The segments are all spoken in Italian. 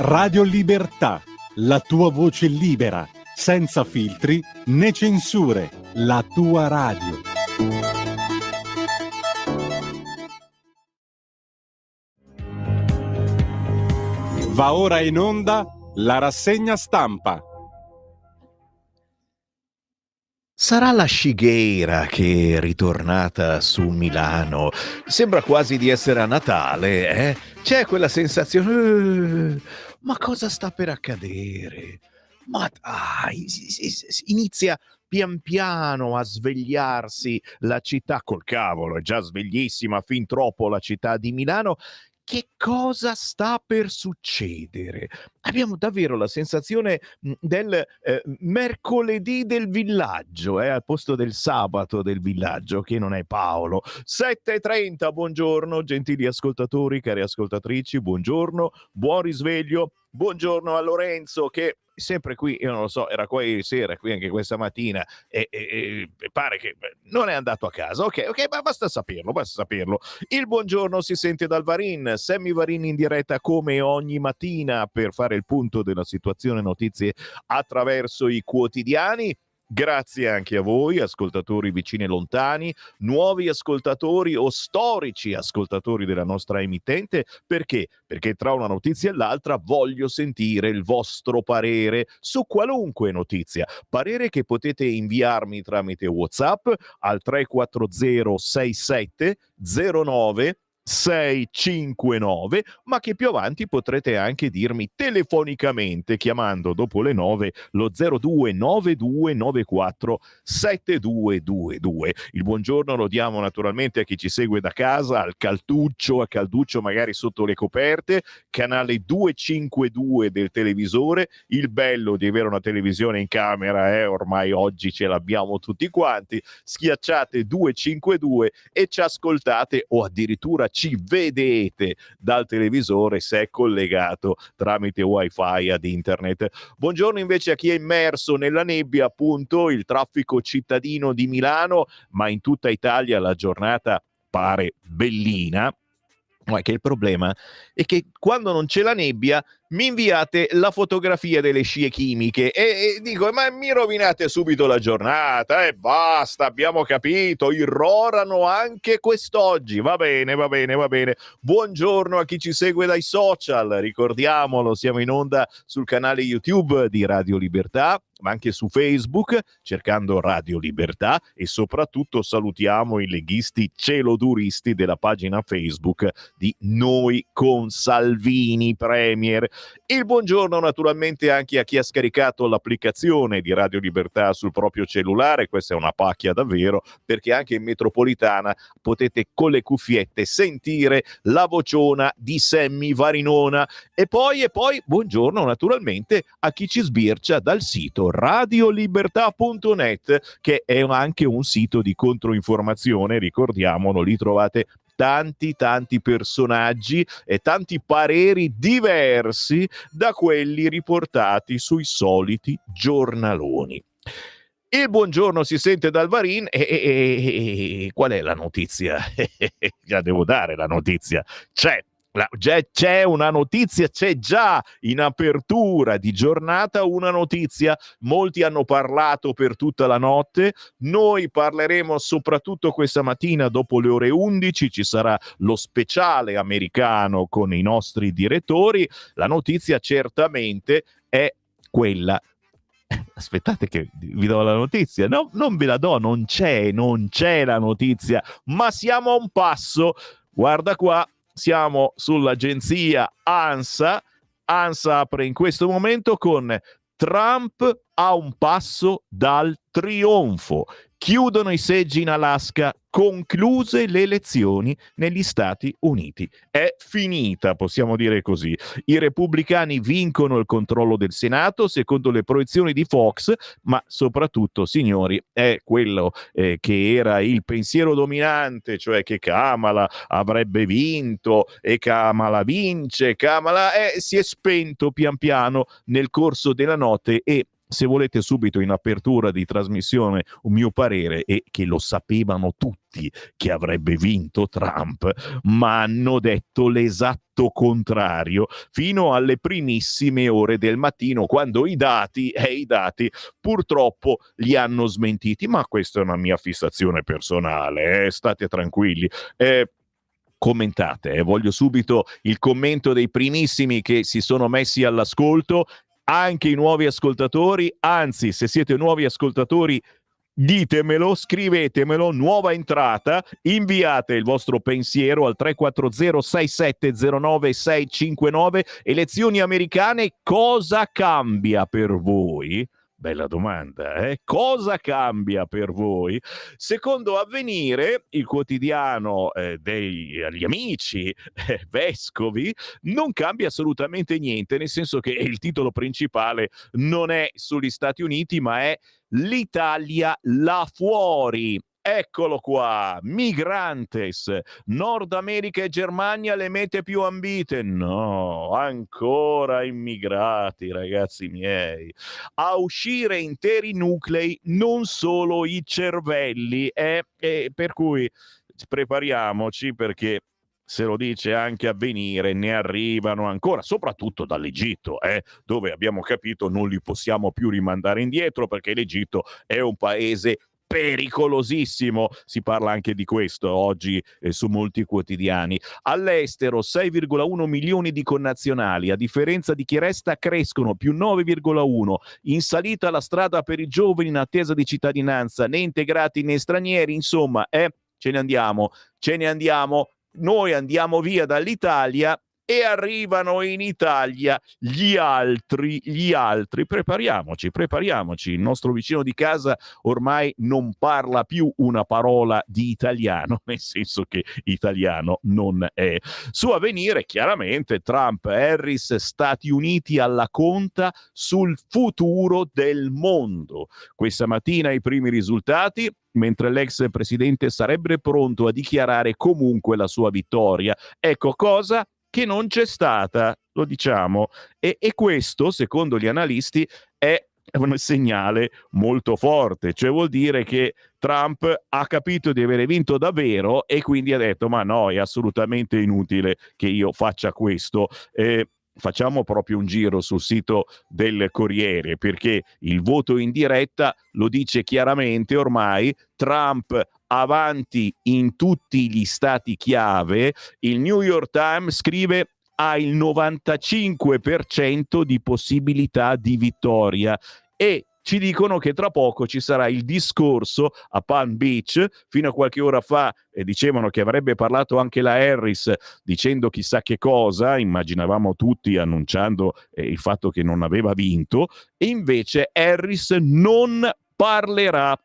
Radio Libertà, la tua voce libera, senza filtri né censure, la tua radio. Va ora in onda la rassegna stampa. Sarà la Shigheira che è ritornata su Milano. Sembra quasi di essere a Natale, eh? C'è quella sensazione, ma cosa sta per accadere? Ma dai, inizia pian piano a svegliarsi la città, col cavolo, è già sveglissima fin troppo la città di Milano. Che cosa sta per succedere? Abbiamo davvero la sensazione del mercoledì del villaggio, al posto del sabato del villaggio, che non è Paolo. 7:30, buongiorno gentili ascoltatori, care ascoltatrici, buongiorno, buon risveglio, buongiorno a Lorenzo che sempre qui, io non lo so, era qua ieri sera, qui anche questa mattina e pare che non è andato a casa. Ok, ma basta saperlo. Il buongiorno si sente dal Varin, Sammy Varin in diretta come ogni mattina per fare il punto della situazione notizie attraverso i quotidiani. Grazie anche a voi, ascoltatori vicini e lontani, nuovi ascoltatori o storici ascoltatori della nostra emittente. Perché? Perché tra una notizia e l'altra voglio sentire il vostro parere su qualunque notizia. Parere che potete inviarmi tramite WhatsApp al 340 67 09 659, ma che più avanti potrete anche dirmi telefonicamente chiamando dopo le 9 lo 029294 7222. Il buongiorno lo diamo naturalmente a chi ci segue da casa, a Calduccio magari sotto le coperte, canale 252 del televisore. Il bello di avere una televisione in camera, ormai oggi ce l'abbiamo tutti quanti. Schiacciate 252 e ci ascoltate o addirittura ci vedete dal televisore se è collegato tramite wifi ad internet. Buongiorno invece a chi è immerso nella nebbia, appunto il traffico cittadino di Milano, ma in tutta Italia la giornata pare bellina. Ma che il problema è che quando non c'è la nebbia mi inviate la fotografia delle scie chimiche e dico, ma mi rovinate subito la giornata e basta, abbiamo capito, irrorano anche quest'oggi. Va bene. Buongiorno a chi ci segue dai social, ricordiamolo, siamo in onda sul canale YouTube di Radio Libertà, ma anche su Facebook cercando Radio Libertà, e soprattutto salutiamo i leghisti celoduristi della pagina Facebook di Noi con Salvini Premier. Il buongiorno naturalmente anche a chi ha scaricato l'applicazione di Radio Libertà sul proprio cellulare. Questa è una pacchia davvero, perché anche in metropolitana potete con le cuffiette sentire la vociona di Sammy Varinona. E poi buongiorno naturalmente a chi ci sbircia dal sito radiolibertà.net, che è anche un sito di controinformazione, ricordiamolo. Lì trovate tanti personaggi e tanti pareri diversi da quelli riportati sui soliti giornaloni. Il buongiorno si sente dal Varin e qual è la notizia? Già devo dare la notizia. C'è una notizia, c'è già in apertura di giornata una notizia. Molti hanno parlato per tutta la notte, noi parleremo soprattutto questa mattina dopo le ore 11, ci sarà lo speciale americano con i nostri direttori. La notizia certamente è quella. Aspettate che vi do la notizia. No, non ve la do, non c'è la notizia, ma siamo a un passo. Guarda qua. Siamo sull'agenzia ANSA. ANSA apre in questo momento con Trump a un passo dal trionfo. Chiudono i seggi in Alaska, concluse le elezioni negli Stati Uniti. È finita, possiamo dire così. I repubblicani vincono il controllo del Senato secondo le proiezioni di Fox, ma soprattutto, signori, è quello che era il pensiero dominante, cioè che Kamala avrebbe vinto e Kamala vince. Kamala si è spento pian piano nel corso della notte e se volete subito in apertura di trasmissione un mio parere, è che lo sapevano tutti che avrebbe vinto Trump, ma hanno detto l'esatto contrario fino alle primissime ore del mattino, quando i dati purtroppo li hanno smentiti. Ma questa è una mia fissazione personale, state tranquilli. Commentate, voglio subito il commento dei primissimi che si sono messi all'ascolto, anche i nuovi ascoltatori, anzi, se siete nuovi ascoltatori ditemelo, scrivetemelo, nuova entrata, inviate il vostro pensiero al 340-6709-659. Elezioni americane, cosa cambia per voi? Bella domanda, eh? Cosa cambia per voi? Secondo Avvenire, il quotidiano degli amici vescovi, non cambia assolutamente niente, nel senso che il titolo principale non è sugli Stati Uniti, ma è l'Italia là fuori. Eccolo qua, Migrantes, Nord America e Germania le mete più ambite. No, ancora immigrati, ragazzi miei. A uscire interi nuclei, non solo i cervelli. Per cui prepariamoci, perché se lo dice anche Avvenire, ne arrivano ancora, soprattutto dall'Egitto, dove abbiamo capito non li possiamo più rimandare indietro, perché l'Egitto è un paese pericolosissimo. Si parla anche di questo oggi su molti quotidiani. All'estero 6,1 milioni di connazionali, a differenza di chi resta crescono, più 9,1. In salita la strada per i giovani in attesa di cittadinanza, né integrati né stranieri. Insomma, ce ne andiamo. Noi andiamo via dall'Italia e arrivano in Italia gli altri. Prepariamoci. Il nostro vicino di casa ormai non parla più una parola di italiano, nel senso che italiano non è. Su Avvenire, chiaramente, Trump, Harris, Stati Uniti alla conta sul futuro del mondo. Questa mattina i primi risultati, mentre l'ex presidente sarebbe pronto a dichiarare comunque la sua vittoria. Ecco, cosa che non c'è stata, lo diciamo, e questo, secondo gli analisti, è un segnale molto forte, cioè vuol dire che Trump ha capito di avere vinto davvero e quindi ha detto: ma no, è assolutamente inutile che io faccia questo. Facciamo proprio un giro sul sito del Corriere, perché il voto in diretta lo dice chiaramente ormai: Trump avanti in tutti gli stati chiave. Il New York Times scrive: ha il 95% di possibilità di vittoria, e ci dicono che tra poco ci sarà il discorso a Palm Beach. Fino a qualche ora fa dicevano che avrebbe parlato anche la Harris dicendo chissà che cosa, immaginavamo tutti annunciando il fatto che non aveva vinto, e invece Harris non parlerà.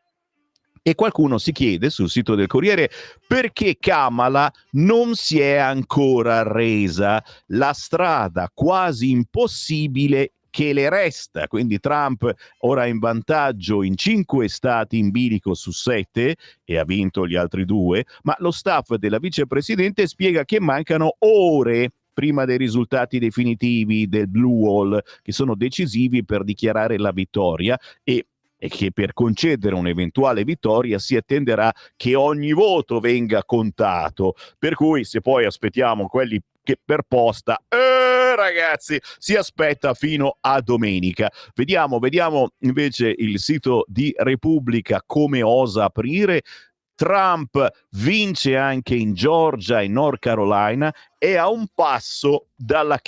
E qualcuno si chiede sul sito del Corriere perché Kamala non si è ancora arresa, la strada quasi impossibile che le resta. Quindi Trump ora è in vantaggio in 5 stati in bilico su 7 e ha vinto gli altri 2, ma lo staff della vicepresidente spiega che mancano ore prima dei risultati definitivi del Blue Wall, che sono decisivi per dichiarare la vittoria, e che per concedere un'eventuale vittoria si attenderà che ogni voto venga contato. Per cui se poi aspettiamo quelli che per posta, ragazzi, si aspetta fino a domenica. Vediamo invece il sito di Repubblica come osa aprire. Trump vince anche in Georgia e North Carolina, e a un passo dalla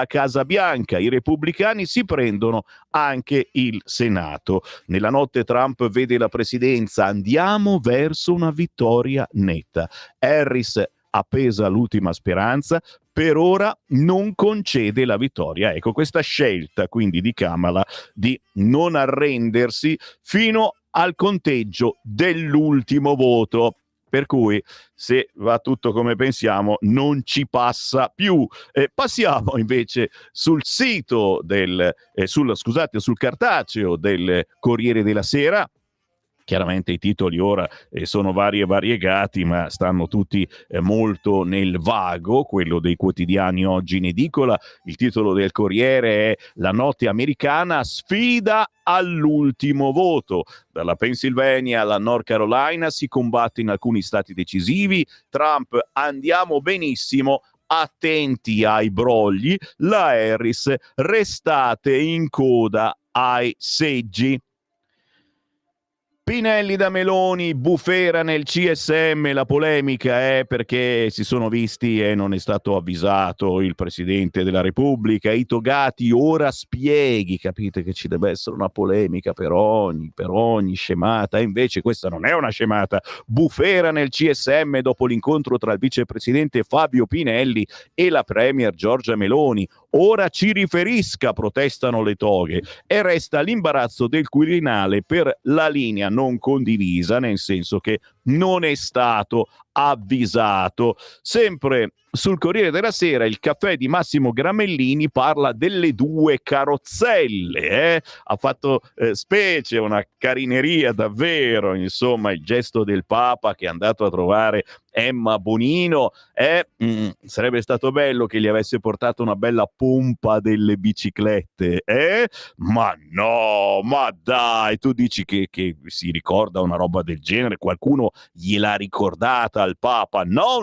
Casa Bianca. I repubblicani si prendono anche il Senato. Nella notte Trump vede la presidenza: andiamo verso una vittoria netta. Harris appesa l'ultima speranza, per ora non concede la vittoria. Ecco, questa scelta quindi di Kamala di non arrendersi fino al conteggio dell'ultimo voto. Per cui, se va tutto come pensiamo, non ci passa più. Passiamo invece sul sito sul cartaceo del Corriere della Sera. Chiaramente i titoli ora sono vari e variegati, ma stanno tutti molto nel vago. Quello dei quotidiani oggi in edicola, il titolo del Corriere è "La notte americana sfida all'ultimo voto". Dalla Pennsylvania alla North Carolina si combatte in alcuni stati decisivi. Trump: andiamo benissimo, attenti ai brogli. La Harris: restate in coda ai seggi. Pinelli da Meloni, bufera nel CSM, la polemica è perché si sono visti e non è stato avvisato il Presidente della Repubblica. I togati: ora spieghi. Capite che ci deve essere una polemica per ogni scemata, e invece questa non è una scemata. Bufera nel CSM dopo l'incontro tra il vicepresidente Fabio Pinelli e la premier Giorgia Meloni. Ora ci riferisca, protestano le toghe, e resta l'imbarazzo del Quirinale per la linea non condivisa, nel senso che non è stato avvisato. Sempre sul Corriere della Sera, il caffè di Massimo Gramellini parla delle due carrozzelle. Ha fatto specie, una carineria davvero, insomma, il gesto del Papa che è andato a trovare Emma Bonino. Sarebbe stato bello che gli avesse portato una bella pompa delle biciclette, ma no, ma dai, tu dici che si ricorda una roba del genere? Qualcuno gliel'ha ricordata al Papa? No,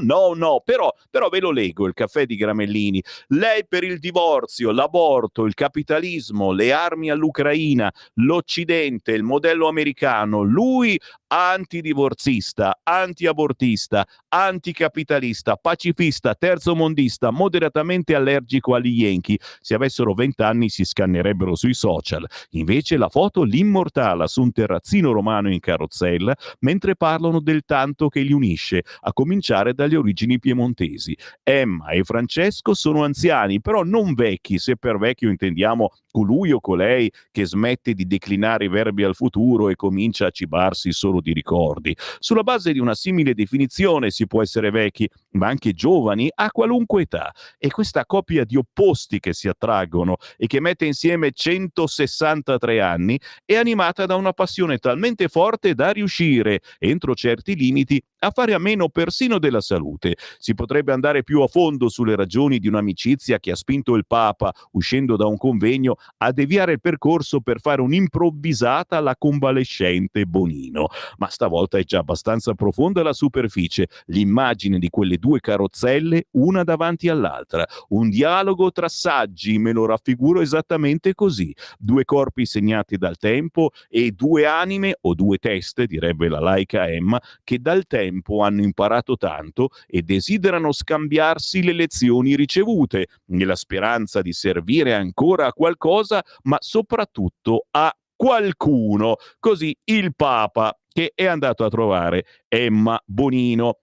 però ve lo leggo, il caffè di Gramellini: lei per il divorzio, l'aborto, il capitalismo, le armi all'Ucraina, l'Occidente, il modello americano. Lui antidivorzista, antiabortista, anticapitalista, pacifista, terzomondista, moderatamente allergico agli Yankee. Se avessero 20 anni si scannerebbero sui social. Invece la foto l'immortala su un terrazzino romano in carrozzella mentre parlano del tanto che li unisce, a cominciare dalle origini piemontesi. Emma e Francesco sono anziani, però non vecchi, se per vecchio intendiamo colui o colei che smette di declinare i verbi al futuro e comincia a cibarsi solo di ricordi. Sulla base di una simile definizione si può essere vecchi, ma anche giovani a qualunque età. E questa coppia di opposti che si attraggono e che mette insieme 163 anni è animata da una passione talmente forte da riuscire, entro certi limiti, a fare a meno persino della salute. Si potrebbe andare più a fondo sulle ragioni di un'amicizia che ha spinto il Papa, uscendo da un convegno, a deviare il percorso per fare un'improvvisata alla convalescente Bonino. Ma stavolta è già abbastanza profonda la superficie, l'immagine di quelle due carrozzelle una davanti all'altra. Un dialogo tra saggi, me lo raffiguro esattamente così. Due corpi segnati dal tempo e due anime, o due teste, direbbe la laica Emma, che dal tempo hanno imparato tanto e desiderano scambiarsi le lezioni ricevute, nella speranza di servire ancora a qualcosa, ma soprattutto a qualcuno. Così il Papa, che è andato a trovare Emma Bonino.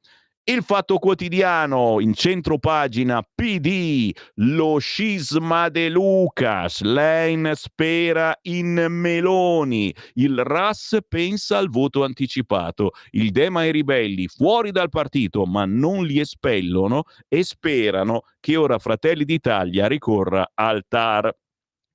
Il Fatto Quotidiano, in centro pagina: PD, lo scisma de Lucas, Lein spera in Meloni, il RAS pensa al voto anticipato, il Dema e i ribelli fuori dal partito ma non li espellono e sperano che ora Fratelli d'Italia ricorra al TAR.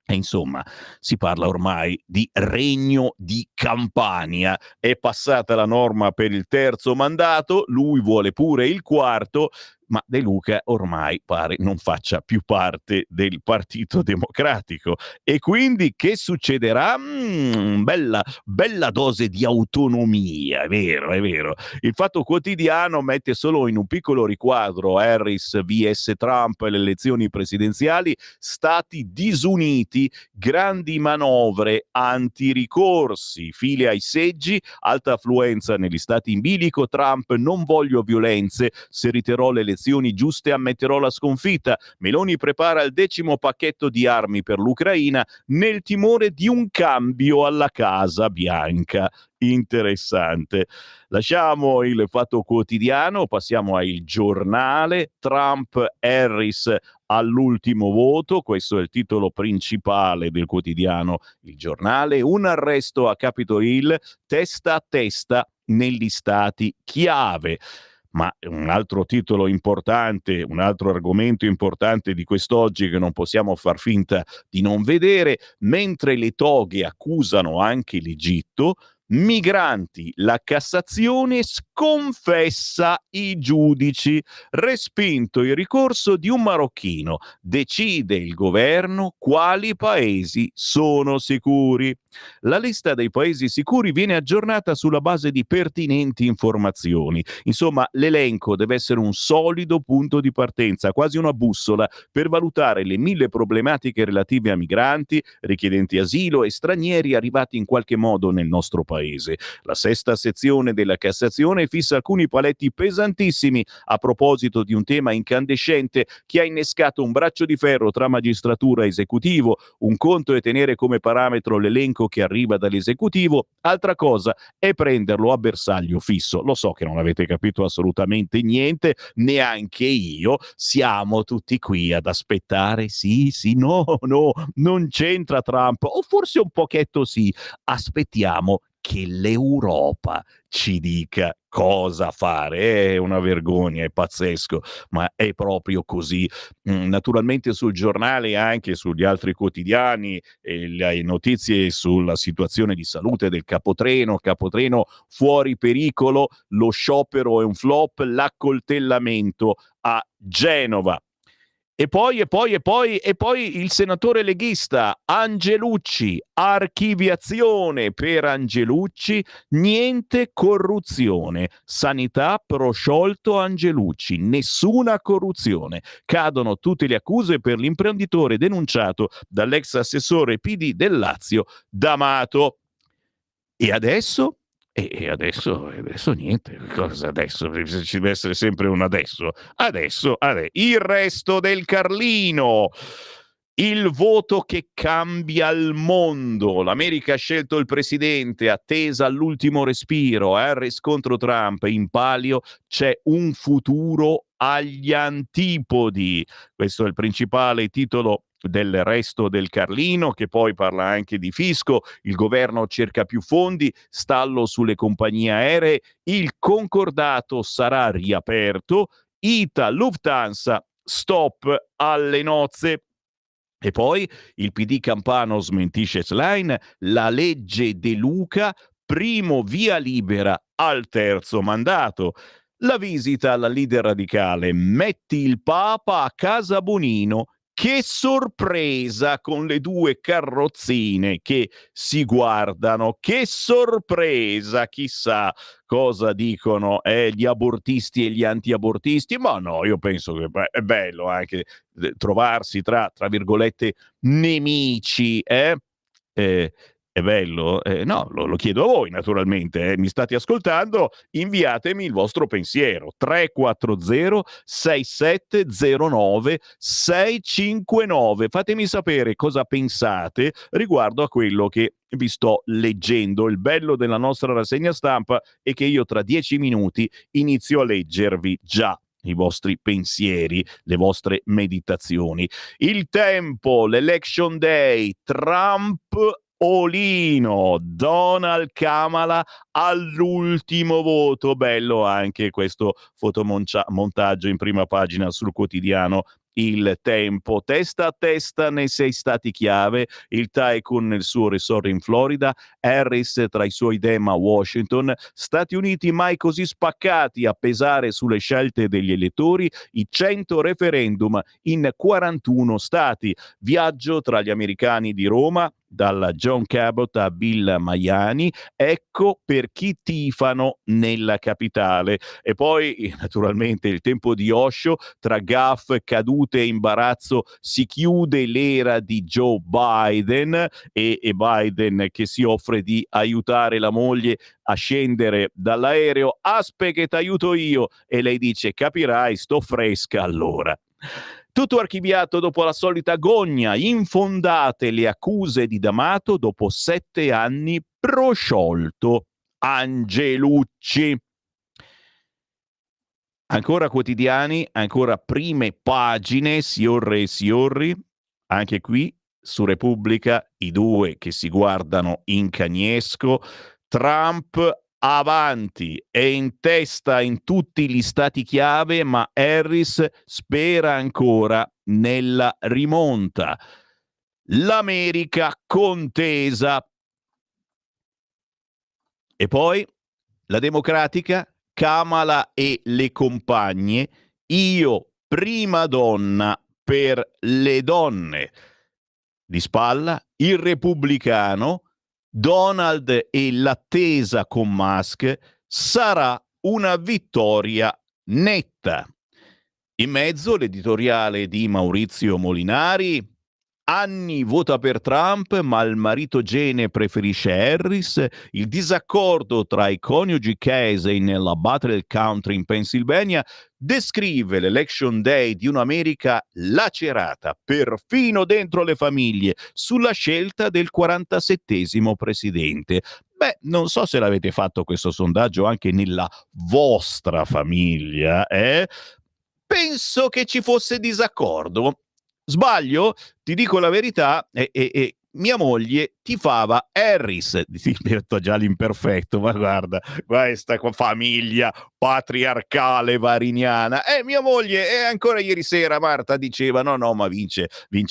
E insomma, si parla ormai di regno di Campania. È passata la norma per il terzo mandato, lui vuole pure il quarto, ma De Luca ormai pare non faccia più parte del Partito Democratico. E quindi che succederà? Bella dose di autonomia, è vero. Il Fatto Quotidiano mette solo in un piccolo riquadro Harris vs Trump, le elezioni presidenziali, stati disuniti, grandi manovre, antiricorsi, file ai seggi, alta affluenza negli stati in bilico. Trump: non voglio violenze, se riterrò le elezioni giuste ammetterò la sconfitta. Meloni prepara il 10° pacchetto di armi per l'Ucraina nel timore di un cambio alla Casa Bianca. Interessante. Lasciamo il Fatto Quotidiano, passiamo a Il Giornale. Trump, Harris all'ultimo voto, questo è il titolo principale del quotidiano Il Giornale. Un arresto a Capitol Hill, testa a testa negli stati chiave. Ma un altro titolo importante, un altro argomento importante di quest'oggi che non possiamo far finta di non vedere: mentre le toghe accusano anche l'Egitto, Migranti, la Cassazione sconfessa i giudici, respinto il ricorso di un marocchino, decide il governo quali paesi sono sicuri. La lista dei paesi sicuri viene aggiornata sulla base di pertinenti informazioni. Insomma, l'elenco deve essere un solido punto di partenza, quasi una bussola, per valutare le 1000 problematiche relative a migranti, richiedenti asilo e stranieri arrivati in qualche modo nel nostro paese. La sesta sezione della Cassazione fissa alcuni paletti pesantissimi a proposito di un tema incandescente che ha innescato un braccio di ferro tra magistratura e esecutivo. Un conto è tenere come parametro l'elenco che arriva dall'esecutivo, altra cosa è prenderlo a bersaglio fisso. Lo so che non avete capito assolutamente niente, neanche io. Siamo tutti qui ad aspettare. Sì, no, non c'entra Trump, o forse un pochetto sì. Aspettiamo che l'Europa ci dica cosa fare. È una vergogna, è pazzesco, ma è proprio così. Naturalmente sul giornale e anche sugli altri quotidiani le notizie sulla situazione di salute del capotreno fuori pericolo, lo sciopero è un flop, l'accoltellamento a Genova. E poi il senatore leghista Angelucci, archiviazione per Angelucci, niente corruzione, sanità prosciolto Angelucci, nessuna corruzione, cadono tutte le accuse per l'imprenditore denunciato dall'ex assessore PD del Lazio D'Amato. E adesso? E adesso niente. Cosa adesso? Ci deve essere sempre un adesso. Adesso, il resto del Carlino. Il voto che cambia il mondo. L'America ha scelto il presidente, attesa all'ultimo respiro. Harris contro Trump. In palio c'è un futuro agli antipodi. Questo è il principale titolo del resto del Carlino, che poi parla anche di fisco. Il governo cerca più fondi, stallo sulle compagnie aeree, il concordato sarà riaperto, ITA Lufthansa stop alle nozze. E poi il PD campano smentisce Schlein, la legge De Luca, primo via libera al terzo mandato. La visita alla leader radicale, metti il Papa a casa Bonino. Che sorpresa con le due carrozzine che si guardano, che sorpresa, chissà cosa dicono gli abortisti e gli antiabortisti, ma no, io penso che è bello anche trovarsi tra virgolette nemici, è bello? No, lo chiedo a voi naturalmente, mi state ascoltando, inviatemi il vostro pensiero, 340 6709 659, fatemi sapere cosa pensate riguardo a quello che vi sto leggendo. Il bello della nostra rassegna stampa è che io tra 10 minuti inizio a leggervi già i vostri pensieri, le vostre meditazioni. Il Tempo, l'Election Day, Trump Olino, Donald Kamala all'ultimo voto. Bello anche questo fotomontaggio in prima pagina sul quotidiano Il Tempo. Testa a testa nei 6 stati chiave, il Tycoon nel suo resort in Florida, Harris tra i suoi dem a Washington, Stati Uniti mai così spaccati a pesare sulle scelte degli elettori, i 100 referendum in 41 stati, viaggio tra gli americani di Roma, dalla John Cabot a Bill Maiani, ecco per chi tifano nella capitale. E poi naturalmente il Tempo di Osho, tra gaffe, cadute e imbarazzo si chiude l'era di Joe Biden e Biden che si offre di aiutare la moglie a scendere dall'aereo. Aspe che t'aiuto io, e lei dice capirai, sto fresca allora. Tutto archiviato dopo la solita gogna, infondate le accuse di D'Amato dopo 7 anni, prosciolto Angelucci. Ancora quotidiani, ancora prime pagine, siorre e siorri, anche qui su Repubblica i due che si guardano in cagnesco. Trump avanti, è in testa in tutti gli stati chiave, ma Harris spera ancora nella rimonta. L'America contesa. E poi la Democratica, Kamala e le compagne, io prima donna per le donne. Di spalla, il Repubblicano, Donald e l'attesa con Musk, sarà una vittoria netta. In mezzo l'editoriale di Maurizio Molinari, Anni vota per Trump, ma il marito Gene preferisce Harris, il disaccordo tra i coniugi Casey nella Butler Country in Pennsylvania descrive l'election day di un'America lacerata, perfino dentro le famiglie, sulla scelta del 47esimo presidente. Beh, non so se l'avete fatto questo sondaggio anche nella vostra famiglia, eh? Penso che ci fosse disaccordo. Sbaglio? Ti dico la verità, mia moglie tifava Harris. Ti metto già l'imperfetto, ma guarda, questa famiglia patriarcale variniana. Mia moglie, ancora ieri sera Marta diceva no, ma vince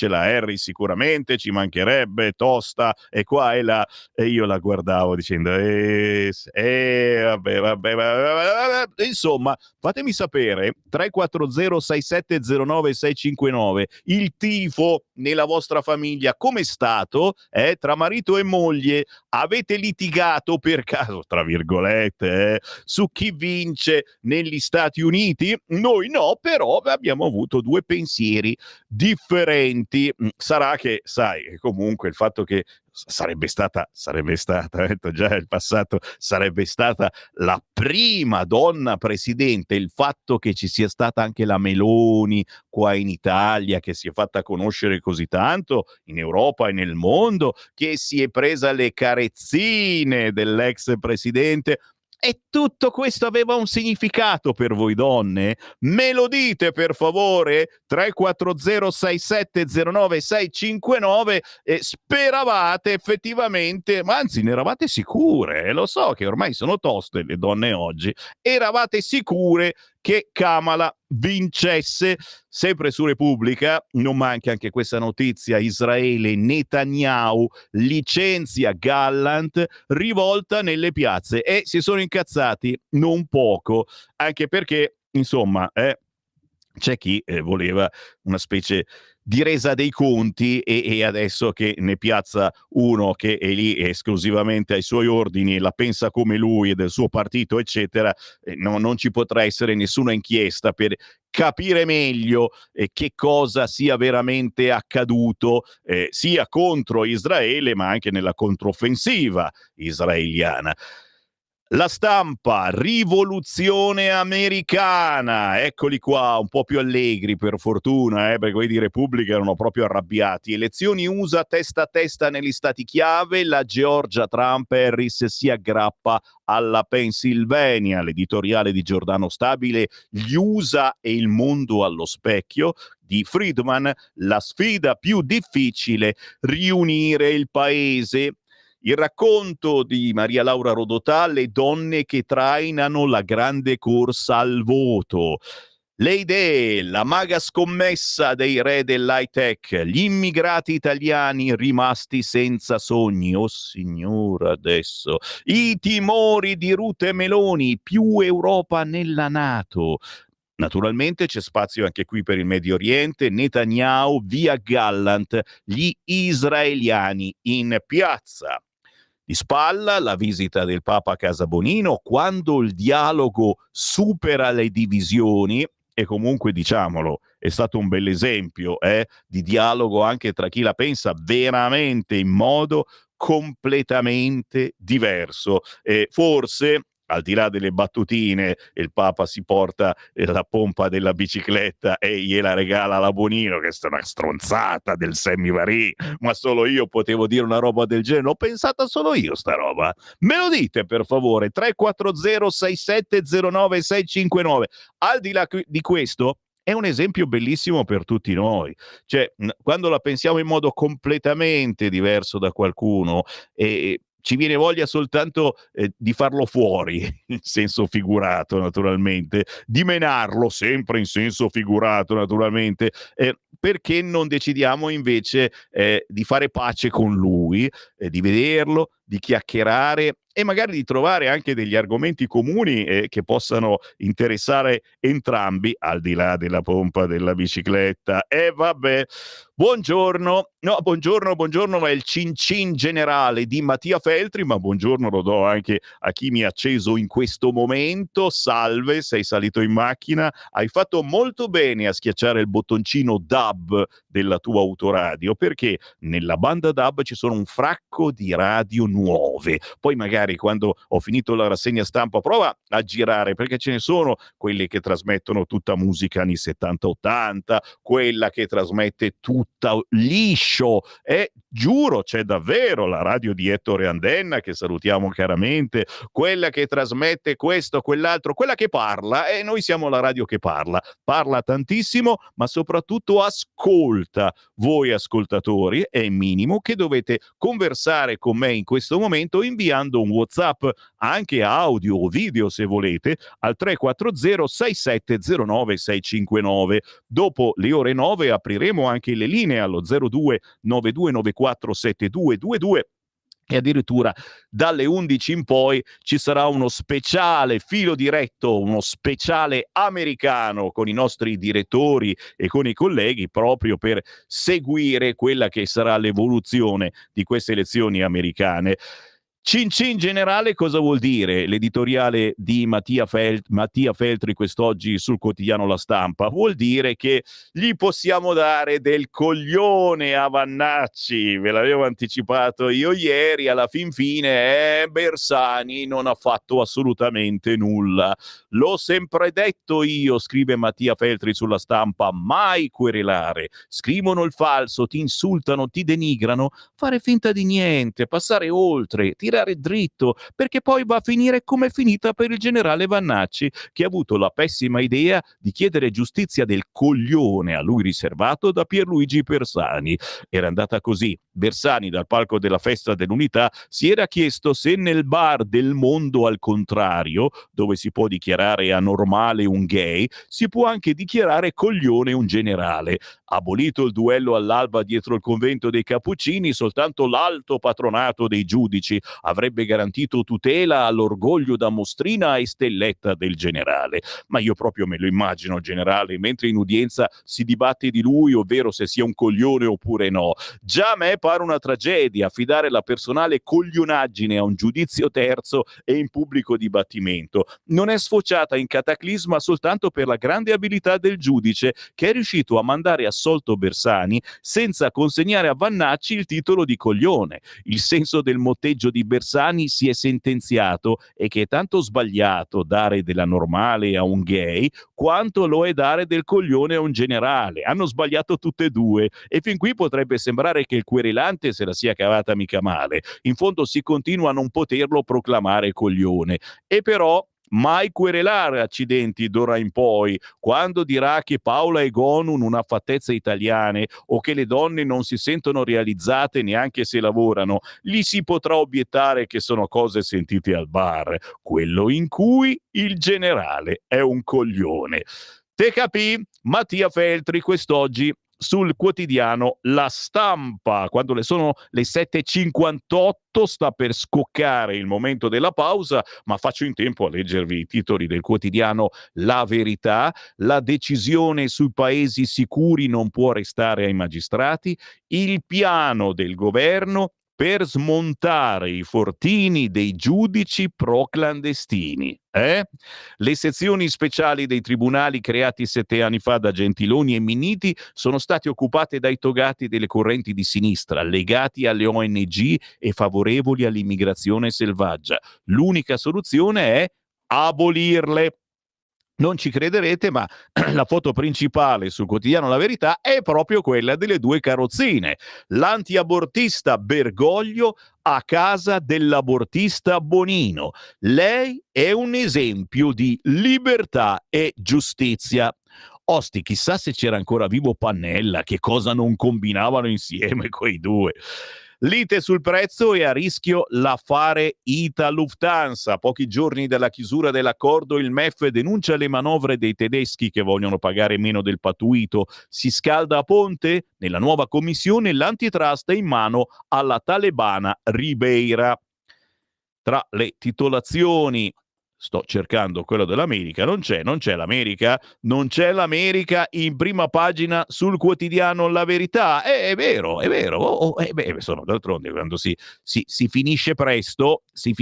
la Harris sicuramente, ci mancherebbe, tosta, e qua e là. E io la guardavo dicendo, vabbè. Insomma, fatemi sapere, 340-6709-659, il tifo nella vostra famiglia com'è stato? Tra marito e moglie avete litigato per caso, tra virgolette, su chi vince negli Stati Uniti? Noi no, però abbiamo avuto due pensieri differenti. Sarà che, sai, comunque il fatto che sarebbe stata, detto già il passato, sarebbe stata la prima donna presidente, il fatto che ci sia stata anche la Meloni qua in Italia, che si è fatta conoscere così tanto in Europa e nel mondo, che si è presa le carezzine dell'ex presidente. E tutto questo aveva un significato per voi donne? Me lo dite per favore? 340-6709-659. Speravate effettivamente, ma anzi ne eravate sicure, lo so che ormai sono toste le donne oggi, eravate sicure che Kamala vincesse. Sempre su Repubblica non manca anche questa notizia: Israele, Netanyahu licenzia Gallant, rivolta nelle piazze, e si sono incazzati non poco, anche perché insomma c'è chi voleva una specie di resa dei conti, e adesso che ne piazza uno che è lì esclusivamente ai suoi ordini, la pensa come lui e del suo partito eccetera, non ci potrà essere nessuna inchiesta per capire meglio che cosa sia veramente accaduto sia contro Israele ma anche nella controffensiva israeliana. La Stampa, rivoluzione americana, eccoli qua, un po' più allegri per fortuna, perché quelli di Repubblica erano proprio arrabbiati. Elezioni USA testa a testa negli stati chiave, la Georgia, Trump, Harris si aggrappa alla Pennsylvania. L'editoriale di Giordano Stabile, gli USA e il mondo allo specchio, di Friedman, la sfida più difficile, riunire il paese. Il racconto di Maria Laura Rodotà, le donne che trainano la grande corsa al voto. Le idee, la maga scommessa dei re dell'high tech, gli immigrati italiani rimasti senza sogni, oh signora adesso, i timori di Rutte e Meloni, più Europa nella NATO. Naturalmente c'è spazio anche qui per il Medio Oriente, Netanyahu via Gallant, gli israeliani in piazza. Di spalla la visita del Papa a Casa Bonino, quando il dialogo supera le divisioni, e comunque diciamolo, è stato un bell'esempio di dialogo anche tra chi la pensa veramente in modo completamente diverso. Forse, al di là delle battutine, il Papa si porta la pompa della bicicletta e gliela regala alla Bonino, che è una stronzata del semivarì, ma solo io potevo dire una roba del genere, l'ho pensata solo io sta roba. Me lo dite per favore, 340-6709-659. Al di là di questo, è un esempio bellissimo per tutti noi. Cioè, quando la pensiamo in modo completamente diverso da qualcuno, ci viene voglia soltanto di farlo fuori, in senso figurato naturalmente, di menarlo sempre in senso figurato naturalmente, perché non decidiamo invece di fare pace con lui, di vederlo, di chiacchierare e magari di trovare anche degli argomenti comuni che possano interessare entrambi, al di là della pompa della bicicletta. E vabbè, buongiorno, no, buongiorno, ma è il cin cin generale di Mattia Feltri, ma buongiorno lo do anche a chi mi ha acceso in questo momento. Salve, sei salito in macchina, hai fatto molto bene a schiacciare il bottoncino DAB della tua autoradio, perché nella banda DAB ci sono un fracco di radio nuove. Poi magari quando ho finito la rassegna stampa prova a girare, perché ce ne sono quelle che trasmettono tutta musica anni 70-80, quella che trasmette tutta liscio, e giuro c'è davvero la radio di Ettore Andenna, che salutiamo caramente, quella che trasmette questo, quell'altro, quella che parla, e noi siamo la radio che parla tantissimo, ma soprattutto ascolta. Voi ascoltatori è il minimo che dovete conversare con me in questo momento inviando un WhatsApp, anche audio o video se volete, al 340 6709 659. Dopo le ore 9 apriremo anche le linee allo 02 9294 7222 e addirittura dalle 11 in poi ci sarà uno speciale filo diretto, uno speciale americano con i nostri direttori e con i colleghi, proprio per seguire quella che sarà l'evoluzione di queste elezioni americane. Cin cin generale cosa vuol dire? L'editoriale di Mattia Feltri quest'oggi sul quotidiano La Stampa vuol dire che gli possiamo dare del coglione a Vannacci, ve l'avevo anticipato io ieri, alla fin fine Bersani non ha fatto assolutamente nulla. L'ho sempre detto io, scrive Mattia Feltri sulla Stampa, mai querelare, scrivono il falso, ti insultano, ti denigrano, fare finta di niente, passare oltre, tirare dritto, perché poi va a finire come è finita per il generale Vannacci, che ha avuto la pessima idea di chiedere giustizia del coglione a lui riservato da Pierluigi Bersani. Era andata così. Bersani, dal palco della festa dell'unità, si era chiesto se nel bar del mondo al contrario, dove si può dichiarare anormale un gay, si può anche dichiarare coglione un generale. Abolito il duello all'alba dietro il convento dei Cappuccini, soltanto l'alto patronato dei giudici avrebbe garantito tutela all'orgoglio da mostrina e stelletta del generale. Ma io proprio me lo immagino il generale mentre in udienza si dibatte di lui, ovvero se sia un coglione oppure no. Già a me pare una tragedia affidare la personale coglionaggine a un giudizio terzo e in pubblico dibattimento. Non è sfociata in cataclisma soltanto per la grande abilità del giudice, che è riuscito a mandare assolto Bersani senza consegnare a Vannacci il titolo di coglione. Il senso del motteggio di Bersani si è sentenziato, e che è tanto sbagliato dare della normale a un gay quanto lo è dare del coglione a un generale. Hanno sbagliato tutte e due, e fin qui potrebbe sembrare che il querelante se la sia cavata mica male. In fondo si continua a non poterlo proclamare coglione. E però mai querelare, accidenti, d'ora in poi, quando dirà che Paola Egonu non ha fattezze italiane o che le donne non si sentono realizzate neanche se lavorano, gli si potrà obiettare che sono cose sentite al bar, quello in cui il generale è un coglione. Te capì? Mattia Feltri quest'oggi sul quotidiano La Stampa, quando le sono le 7:58, sta per scoccare il momento della pausa, ma faccio in tempo a leggervi i titoli del quotidiano La Verità. La decisione sui paesi sicuri non può restare ai magistrati, il piano del governo per smontare i fortini dei giudici pro-clandestini. Le sezioni speciali dei tribunali creati 7 anni fa da Gentiloni e Minniti sono state occupate dai togati delle correnti di sinistra, legati alle ONG e favorevoli all'immigrazione selvaggia. L'unica soluzione è abolirle. Non ci crederete, ma la foto principale sul quotidiano La Verità è proprio quella delle due carrozzine. L'antiabortista Bergoglio a casa dell'abortista Bonino. Lei è un esempio di libertà e giustizia. Osti, chissà se c'era ancora vivo Pannella, che cosa non combinavano insieme quei due. Lite sul prezzo e a rischio l'affare Ita-Lufthansa. Pochi giorni dalla chiusura dell'accordo, il MEF denuncia le manovre dei tedeschi che vogliono pagare meno del pattuito. Si scalda a ponte? Nella nuova commissione l'antitrust è in mano alla talebana Ribeira. tra le titolazioni. Sto cercando quello dell'America, non c'è l'America, non c'è l'America in prima pagina sul quotidiano La Verità. È vero, sono d'altronde quando si finisce presto, si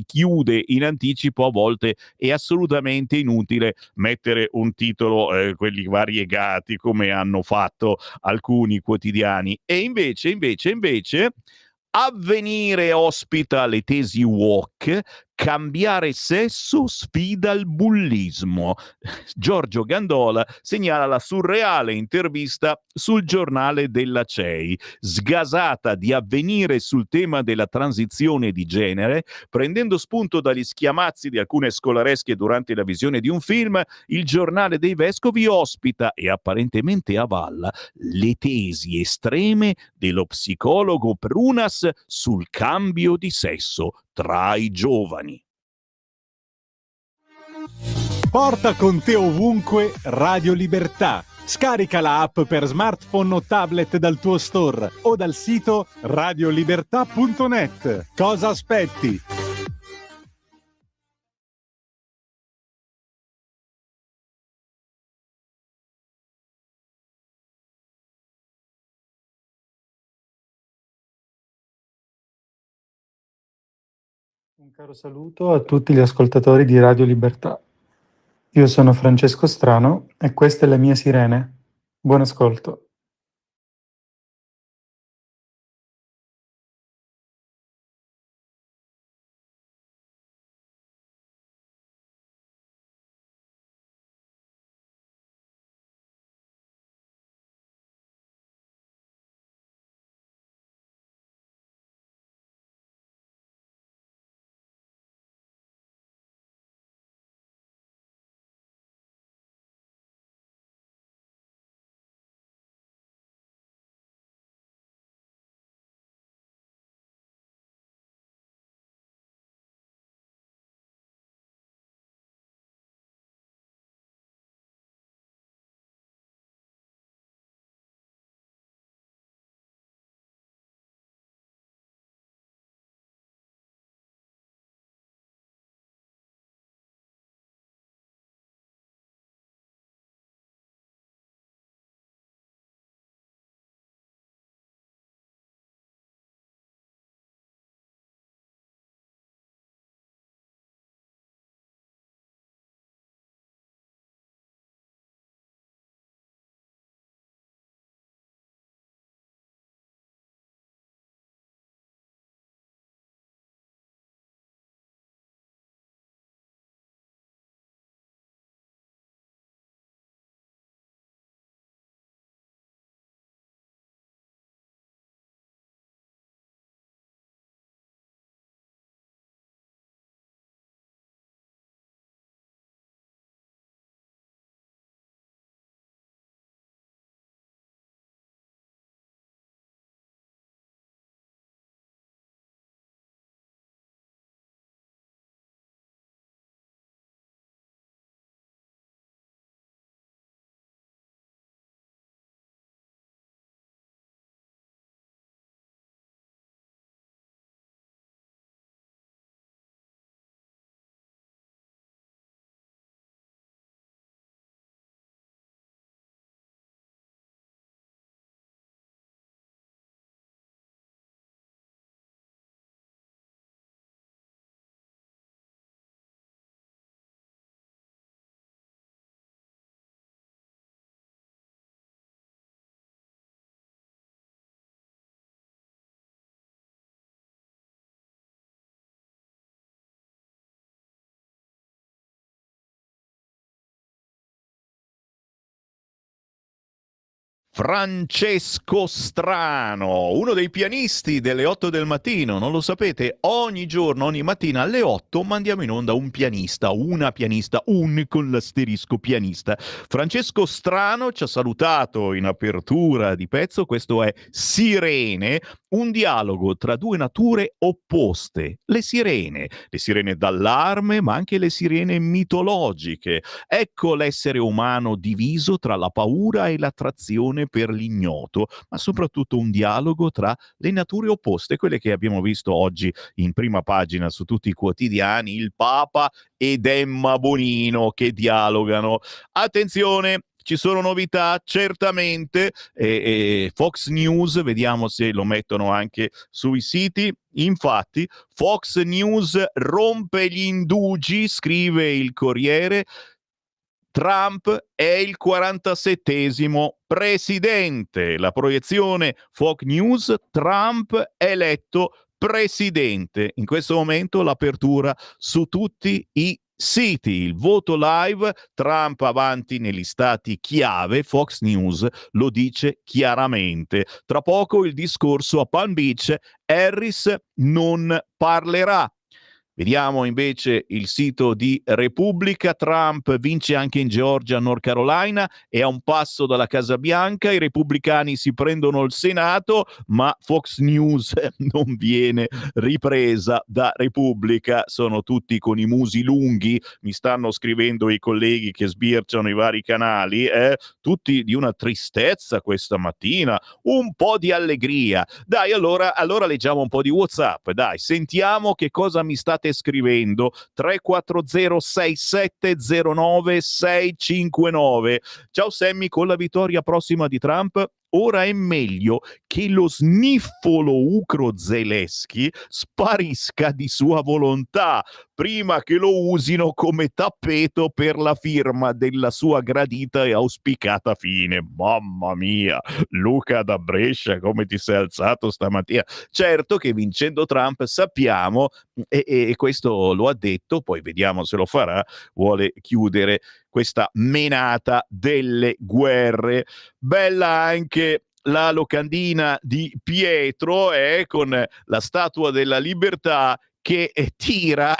chiude in anticipo, a volte è assolutamente inutile mettere un titolo, quelli variegati come hanno fatto alcuni quotidiani. E invece Avvenire ospita le tesi woke, cambiare sesso sfida il bullismo. Giorgio Gandola segnala la surreale intervista sul giornale della CEI, sgasata di Avvenire sul tema della transizione di genere, prendendo spunto dagli schiamazzi di alcune scolaresche durante la visione di un film. Il giornale dei vescovi ospita e apparentemente avalla le tesi estreme dello psicologo Prunas sul cambio di sesso tra i giovani. Porta con te ovunque Radio Libertà. Scarica la app per smartphone o tablet dal tuo store o dal sito radiolibertà.net. Cosa aspetti? Un caro saluto a tutti gli ascoltatori di Radio Libertà. Io sono Francesco Strano e questa è la mia sirene. Buon ascolto. Francesco Strano, uno dei pianisti delle 8 del mattino, non lo sapete? Ogni giorno, ogni mattina alle 8 mandiamo in onda un pianista, una pianista, un con l'asterisco pianista. Francesco Strano ci ha salutato in apertura di pezzo, questo è Sirene, un dialogo tra due nature opposte, le sirene d'allarme, ma anche le sirene mitologiche. Ecco l'essere umano diviso tra la paura e l'attrazione per l'ignoto, ma soprattutto un dialogo tra le nature opposte, quelle che abbiamo visto oggi in prima pagina su tutti i quotidiani, il Papa ed Emma Bonino che dialogano. Attenzione, ci sono novità certamente, Fox News, vediamo se lo mettono anche sui siti. Infatti Fox News rompe gli indugi, scrive il Corriere. Trump è il 47esimo presidente. La proiezione Fox News, Trump eletto presidente. In questo momento l'apertura su tutti i siti, il voto live, Trump avanti negli stati chiave, Fox News lo dice chiaramente. Tra poco il discorso a Palm Beach, Harris non parlerà. Vediamo invece il sito di Repubblica. Trump vince anche in Georgia, North Carolina, è a un passo dalla Casa Bianca, i repubblicani si prendono il Senato, ma Fox News non viene ripresa da Repubblica. Sono tutti con i musi lunghi, mi stanno scrivendo i colleghi che sbirciano i vari canali, tutti di una tristezza questa mattina, un po' di allegria. Dai, allora leggiamo un po' di WhatsApp, dai, sentiamo che cosa mi state scrivendo. 3406709 Ciao Sammy, con la vittoria prossima di Trump ora è meglio che lo sniffolo ucro Zelensky sparisca di sua volontà prima che lo usino come tappeto per la firma della sua gradita e auspicata fine. Mamma mia, Luca da Brescia, come ti sei alzato stamattina. Certo che vincendo Trump sappiamo, e questo lo ha detto, poi vediamo se lo farà, vuole chiudere questa menata delle guerre. Bella anche la locandina di Pietro, con la Statua della Libertà che tira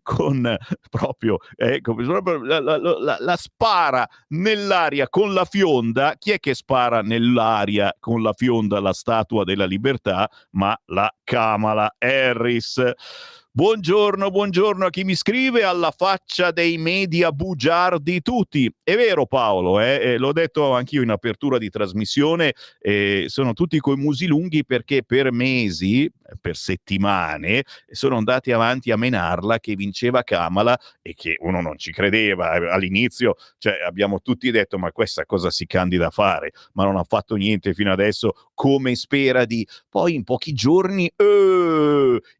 con proprio la spara nell'aria con la fionda. Chi è che spara nell'aria con la fionda la Statua della Libertà? Ma la Kamala Harris. Buongiorno a chi mi scrive, alla faccia dei media bugiardi tutti. È vero Paolo, l'ho detto anch'io in apertura di trasmissione, sono tutti coi musi lunghi perché per mesi, per settimane, sono andati avanti a menarla che vinceva Kamala e che uno non ci credeva. All'inizio, cioè, abbiamo tutti detto ma questa cosa si candida a fare, ma non ha fatto niente fino adesso come spera di... Poi in pochi giorni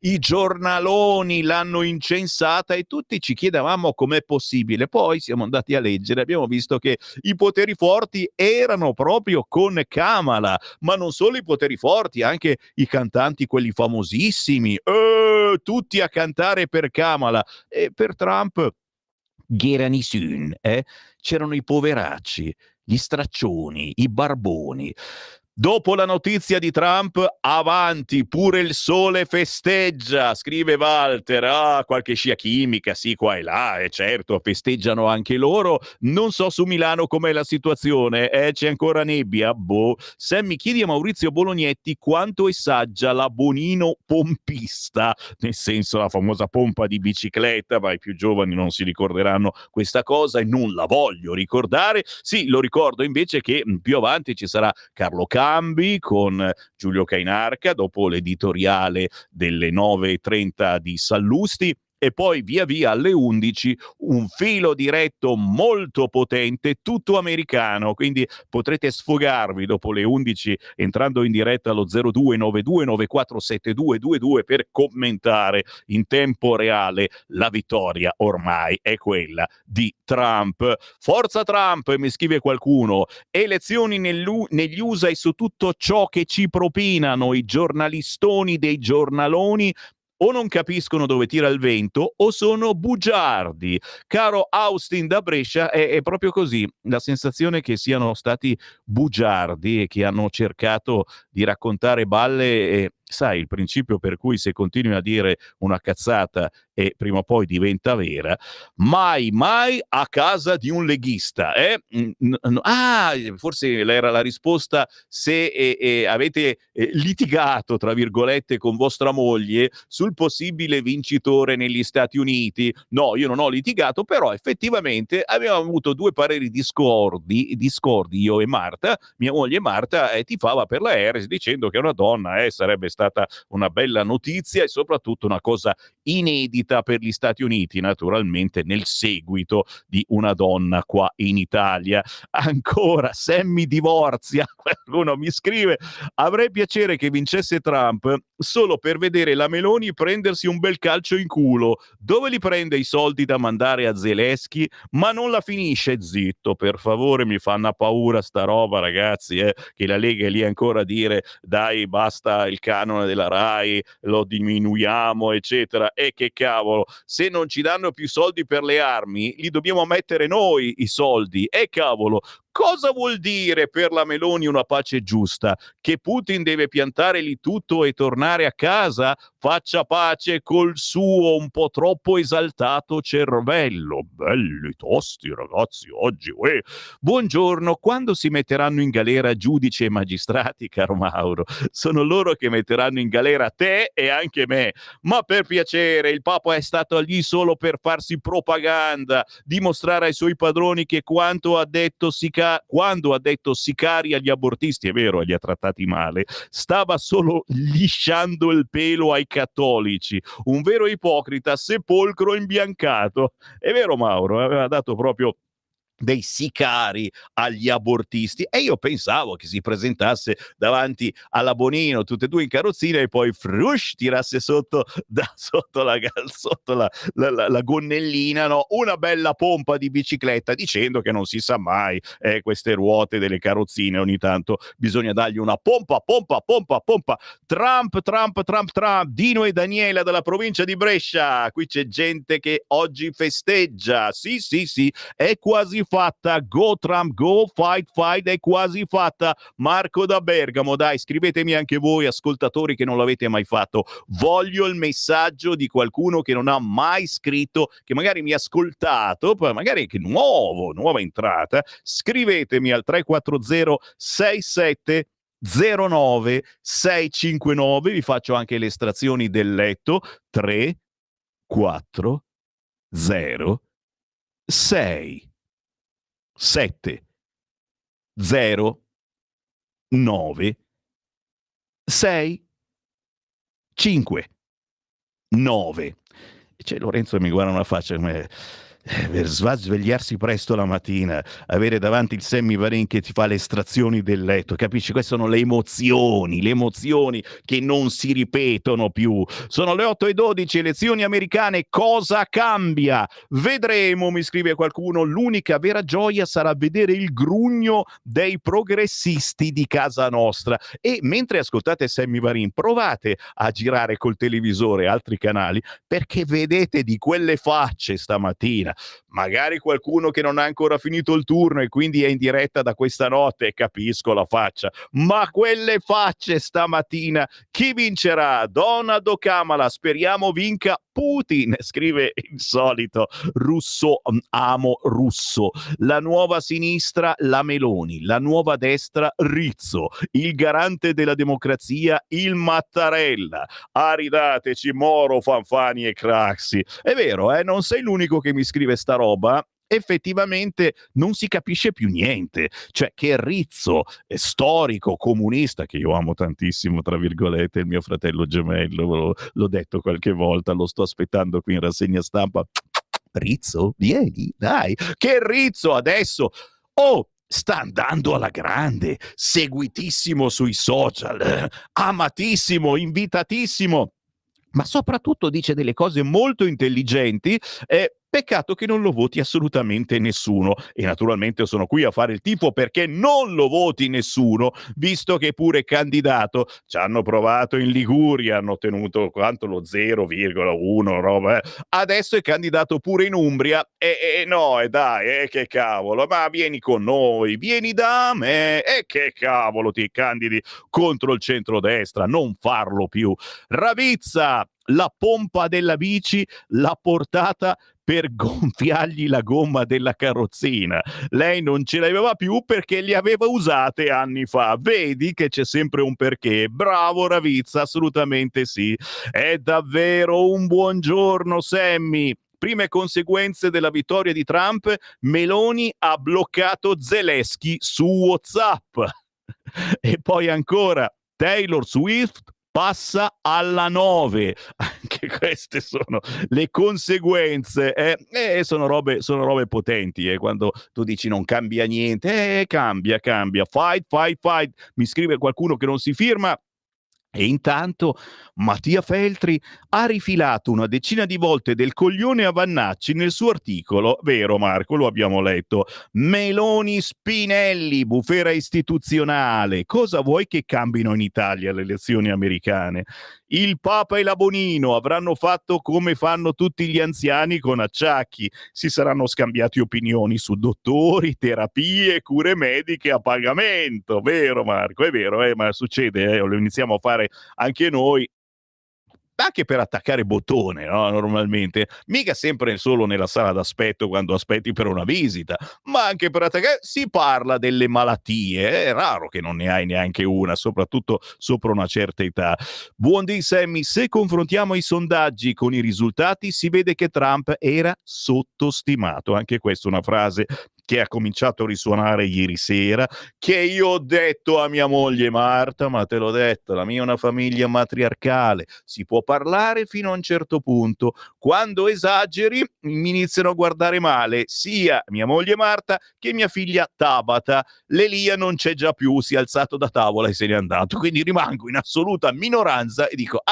i giornaloni l'hanno incensata e tutti ci chiedevamo com'è possibile. Poi siamo andati a leggere, abbiamo visto che i poteri forti erano proprio con Kamala, ma non solo i poteri forti, anche i cantanti, quelli famosissimi, tutti a cantare per Kamala. E per Trump Geranisün, c'erano i poveracci, gli straccioni, i barboni. Dopo la notizia di Trump, avanti, pure il sole festeggia, scrive Walter. Qualche scia chimica, sì, qua e là, e certo, festeggiano anche loro. Non so su Milano com'è la situazione, c'è ancora nebbia? Boh. Sammy, chiedi a Maurizio Bolognetti quanto è saggia la Bonino pompista, nel senso la famosa pompa di bicicletta, ma i più giovani non si ricorderanno questa cosa e non la voglio ricordare. Sì, lo ricordo invece che più avanti ci sarà Carlo Cambi con Giulio Cainarca dopo l'editoriale delle 9:30 di Sallusti e poi via via alle 11 un filo diretto molto potente, tutto americano, quindi potrete sfogarvi dopo le 11 entrando in diretta allo 0292947222 per commentare in tempo reale la vittoria ormai è quella di Trump. Forza Trump, mi scrive qualcuno, elezioni negli USA e su tutto ciò che ci propinano i giornalistoni dei giornaloni o non capiscono dove tira il vento o sono bugiardi. Caro Austin da Brescia, è proprio così, la sensazione che siano stati bugiardi e che hanno cercato di raccontare balle sai, il principio per cui se continui a dire una cazzata e prima o poi diventa vera, mai a casa di un leghista. Forse era la risposta se avete litigato, tra virgolette, con vostra moglie sul possibile vincitore negli Stati Uniti. No, io non ho litigato, però effettivamente abbiamo avuto due pareri discordi io e Marta. Mia moglie Marta tifava per la Harris dicendo che una donna sarebbe stata una bella notizia e soprattutto una cosa inedita per gli Stati Uniti, naturalmente nel seguito di una donna qua in Italia. Ancora, Sammy divorzia, qualcuno mi scrive: avrei piacere che vincesse Trump solo per vedere la Meloni prendersi un bel calcio in culo. Dove li prende i soldi da mandare a Zelensky? Ma non la finisce? Zitto, per favore, mi fanno paura sta roba, ragazzi, che la Lega è lì ancora a dire dai, basta il canone della Rai, lo diminuiamo, eccetera. E che cavolo, se non ci danno più soldi per le armi, li dobbiamo mettere noi i soldi. E cavolo, cosa vuol dire per la Meloni una pace giusta? Che Putin deve piantare lì tutto e tornare a casa? Faccia pace col suo un po' troppo esaltato cervello. Belli tosti, ragazzi, oggi. Buongiorno, quando si metteranno in galera giudici e magistrati, caro Mauro? Sono loro che metteranno in galera te e anche me. Ma per piacere, il Papa è stato lì solo per farsi propaganda, dimostrare ai suoi padroni che quando ha detto sicari agli abortisti, è vero, li ha trattati male, stava solo lisciando il pelo ai cattolici. Un vero ipocrita, sepolcro imbiancato. È vero, Mauro, aveva dato proprio dei sicari agli abortisti e io pensavo che si presentasse davanti alla Bonino tutte e due in carrozzina e poi tirasse sotto la gonnellina, no? Una bella pompa di bicicletta, dicendo che non si sa mai, queste ruote delle carrozzine ogni tanto bisogna dargli una pompa. Trump, Dino e Daniela dalla provincia di Brescia, qui c'è gente che oggi festeggia, sì, è quasi fatta, go Trump, go, fight, è quasi fatta. Marco da Bergamo, dai, scrivetemi anche voi, ascoltatori che non l'avete mai fatto. Voglio il messaggio di qualcuno che non ha mai scritto, che magari mi ha ascoltato, magari che nuova entrata. Scrivetemi al 340 67 09 659, vi faccio anche le estrazioni del letto. 3 4 0 6 7 0 9 6 5 9. C'è Lorenzo che mi guarda una faccia come per svegliarsi presto la mattina, avere davanti il Sammy Varin che ti fa le estrazioni del letto, capisci? Queste sono le emozioni che non si ripetono più. Sono le 8:12, elezioni americane, cosa cambia? Vedremo, mi scrive qualcuno, l'unica vera gioia sarà vedere il grugno dei progressisti di casa nostra. E mentre ascoltate Sammy Varin, provate a girare col televisore altri canali, perché vedete di quelle facce stamattina. Magari qualcuno che non ha ancora finito il turno e quindi è in diretta da questa notte, capisco la faccia, ma quelle facce stamattina, chi vincerà? Donald o Kamala? Speriamo vinca Putin, scrive il solito russo, amo russo. La nuova sinistra, la Meloni, la nuova destra, Rizzo, il garante della democrazia, il Mattarella. Ridateci Moro, Fanfani e Craxi. È vero, non sei l'unico che mi scrive sta roba. Effettivamente non si capisce più niente, cioè che Rizzo, storico comunista, che io amo tantissimo, tra virgolette, il mio fratello gemello, l'ho detto qualche volta, lo sto aspettando qui in rassegna stampa. Rizzo, vieni, dai, che Rizzo adesso sta andando alla grande, seguitissimo sui social, amatissimo, invitatissimo, ma soprattutto dice delle cose molto intelligenti, Peccato che non lo voti assolutamente nessuno, e naturalmente sono qui a fare il tifo perché non lo voti nessuno, visto che pure candidato ci hanno provato in Liguria, hanno ottenuto quanto lo 0,1 roba, adesso è candidato pure in Umbria e no, e dai, che cavolo, ma vieni con noi, vieni da me, e che cavolo ti candidi contro il centrodestra, non farlo più. Ravizza, la pompa della bici l'ha portata per gonfiargli la gomma della carrozzina. Lei non ce l'aveva più perché le aveva usate anni fa. Vedi che c'è sempre un perché. Bravo Ravizza, assolutamente sì. È davvero un buongiorno, Sammy. Prime conseguenze della vittoria di Trump, Meloni ha bloccato Zelensky su WhatsApp. E poi ancora, Taylor Swift passa alla 9. Anche queste sono le conseguenze, sono robe potenti, quando tu dici non cambia niente, cambia, fight, mi scrive qualcuno che non si firma. E intanto Mattia Feltri ha rifilato una decina di volte del coglione a Vannacci nel suo articolo, vero Marco, lo abbiamo letto, Meloni Spinelli, bufera istituzionale, cosa vuoi che cambino in Italia le elezioni americane? Il Papa e la Bonino avranno fatto come fanno tutti gli anziani con acciacchi, si saranno scambiati opinioni su dottori, terapie, cure mediche a pagamento, vero Marco? È vero, ma succede, lo iniziamo a fare anche noi, anche per attaccare bottone, no? Normalmente, mica sempre solo nella sala d'aspetto quando aspetti per una visita, ma anche per attaccare. Si parla delle malattie, è raro che non ne hai neanche una, soprattutto sopra una certa età. Buondì Sammy, se confrontiamo i sondaggi con i risultati si vede che Trump era sottostimato, anche questa è una frase che ha cominciato a risuonare ieri sera, che io ho detto a mia moglie Marta, ma te l'ho detto, la mia è una famiglia matriarcale, si può parlare fino a un certo punto, quando esageri mi iniziano a guardare male sia mia moglie Marta che mia figlia Tabata. L'Elia non c'è già più, si è alzato da tavola e se n'è andato, quindi rimango in assoluta minoranza e dico,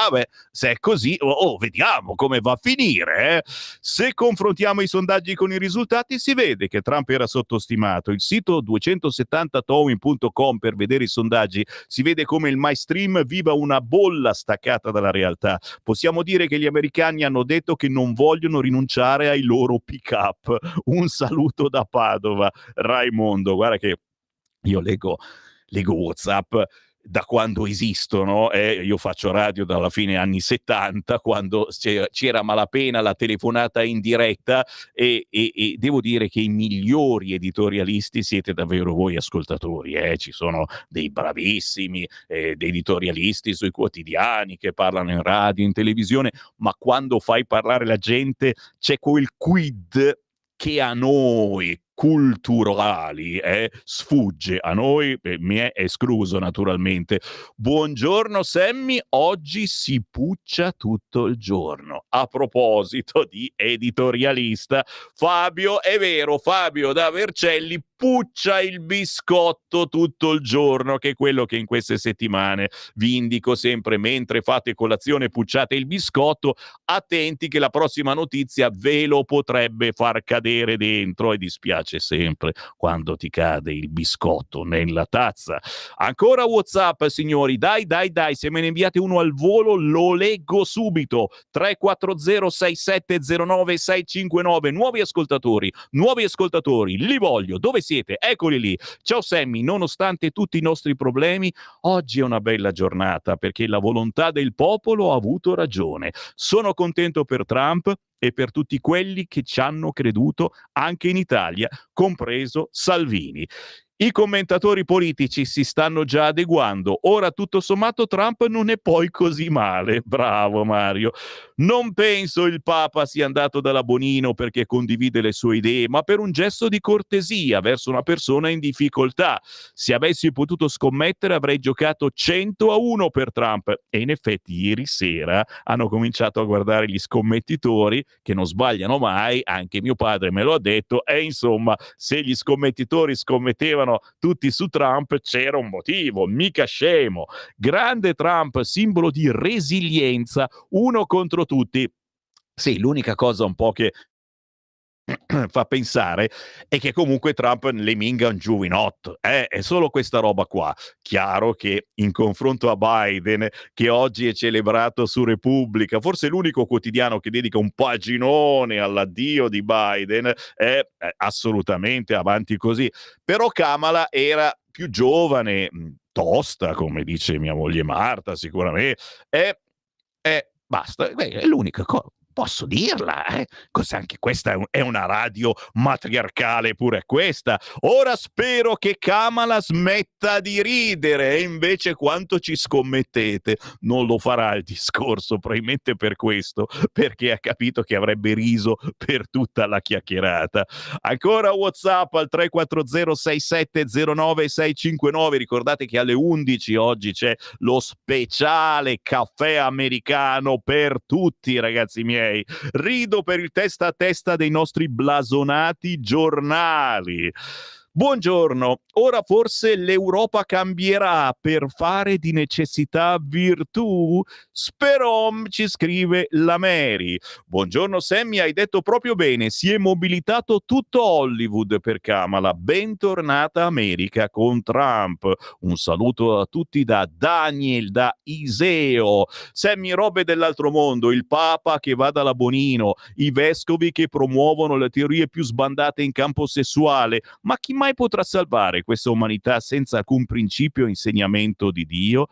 se è così, vediamo come va a finire. Se confrontiamo i sondaggi con i risultati si vede che Trump era sottostimato. Il sito 270towin.com per vedere i sondaggi si vede come il mainstream viva una bolla staccata dalla realtà. Possiamo dire che gli americani hanno detto che non vogliono rinunciare ai loro pick-up. Un saluto da Padova, Raimondo. Guarda che io leggo WhatsApp da quando esistono, io faccio radio dalla fine anni 70, quando c'era a malapena la telefonata in diretta, e devo dire che i migliori editorialisti siete davvero voi ascoltatori, ci sono dei bravissimi editorialisti sui quotidiani che parlano in radio, in televisione, ma quando fai parlare la gente c'è quel quid che a noi culturali sfugge, a noi mi è escluso naturalmente. Buongiorno Sammy, oggi si puccia tutto il giorno. A proposito di editorialista, Fabio, è vero, Fabio da Vercelli puccia il biscotto tutto il giorno, che è quello che in queste settimane vi indico sempre: mentre fate colazione pucciate il biscotto, attenti che la prossima notizia ve lo potrebbe far cadere dentro, e dispiace sempre quando ti cade il biscotto nella tazza. Ancora WhatsApp, signori, dai, se me ne inviate uno al volo lo leggo subito. 3406709 nuovi ascoltatori, li voglio, dove siete? Eccoli lì. Ciao Sammy, nonostante tutti i nostri problemi, oggi è una bella giornata perché la volontà del popolo ha avuto ragione. Sono contento per Trump e per tutti quelli che ci hanno creduto anche in Italia, compreso Salvini. I commentatori politici si stanno già adeguando. Ora, tutto sommato, Trump non è poi così male. Bravo Mario. Non penso il Papa sia andato dalla Bonino perché condivide le sue idee, ma per un gesto di cortesia verso una persona in difficoltà. Se avessi potuto scommettere avrei giocato 100-1 per Trump. E in effetti ieri sera hanno cominciato a guardare gli scommettitori, che non sbagliano mai, anche mio padre me lo ha detto, e insomma, se gli scommettitori scommettevano tutti su Trump c'era un motivo, mica scemo. Grande Trump, simbolo di resilienza, uno contro tutti. Sì, l'unica cosa un po' che fa pensare è che comunque Trump le minga un giuvinotto, è solo questa roba qua. Chiaro che in confronto a Biden, che oggi è celebrato su Repubblica, forse l'unico quotidiano che dedica un paginone all'addio di Biden, è assolutamente avanti così. Però Kamala era più giovane, tosta, come dice mia moglie Marta, sicuramente, basta, beh, è l'unica posso dirla, cos'è, anche questa è una radio matriarcale pure questa. Ora spero che Kamala smetta di ridere, e invece quanto ci scommettete? Non lo farà il discorso, probabilmente per questo, perché ha capito che avrebbe riso per tutta la chiacchierata. Ancora WhatsApp al 3406709659. Ricordate che alle 11 oggi c'è lo speciale caffè americano per tutti, ragazzi miei. Rido per il testa a testa dei nostri blasonati giornali. Buongiorno, ora forse l'Europa cambierà per fare di necessità virtù? Sperom, ci scrive la Mary. Buongiorno Sammy, hai detto proprio bene, si è mobilitato tutto Hollywood per Kamala. Bentornata America con Trump. Un saluto a tutti da Daniel, da Iseo. Sammy, robe dell'altro mondo, il Papa che va dalla Bonino, i vescovi che promuovono le teorie più sbandate in campo sessuale. Ma chi mai potrà salvare questa umanità senza alcun principio e insegnamento di Dio?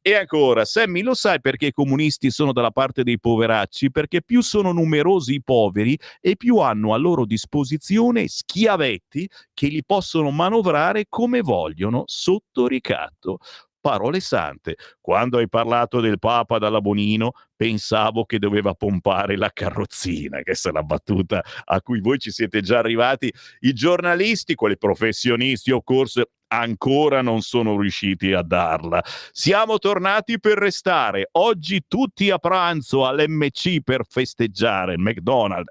E ancora, Sammy, lo sai perché i comunisti sono dalla parte dei poveracci? Perché più sono numerosi i poveri e più hanno a loro disposizione schiavetti che li possono manovrare come vogliono sotto ricatto. Parole sante. Quando hai parlato del Papa dalla Bonino, pensavo che doveva pompare la carrozzina. Questa è la battuta a cui voi ci siete già arrivati. I giornalisti, quelli professionisti, of course, ancora non sono riusciti a darla. Siamo tornati per restare. Oggi tutti a pranzo all'MC per festeggiare il McDonald's,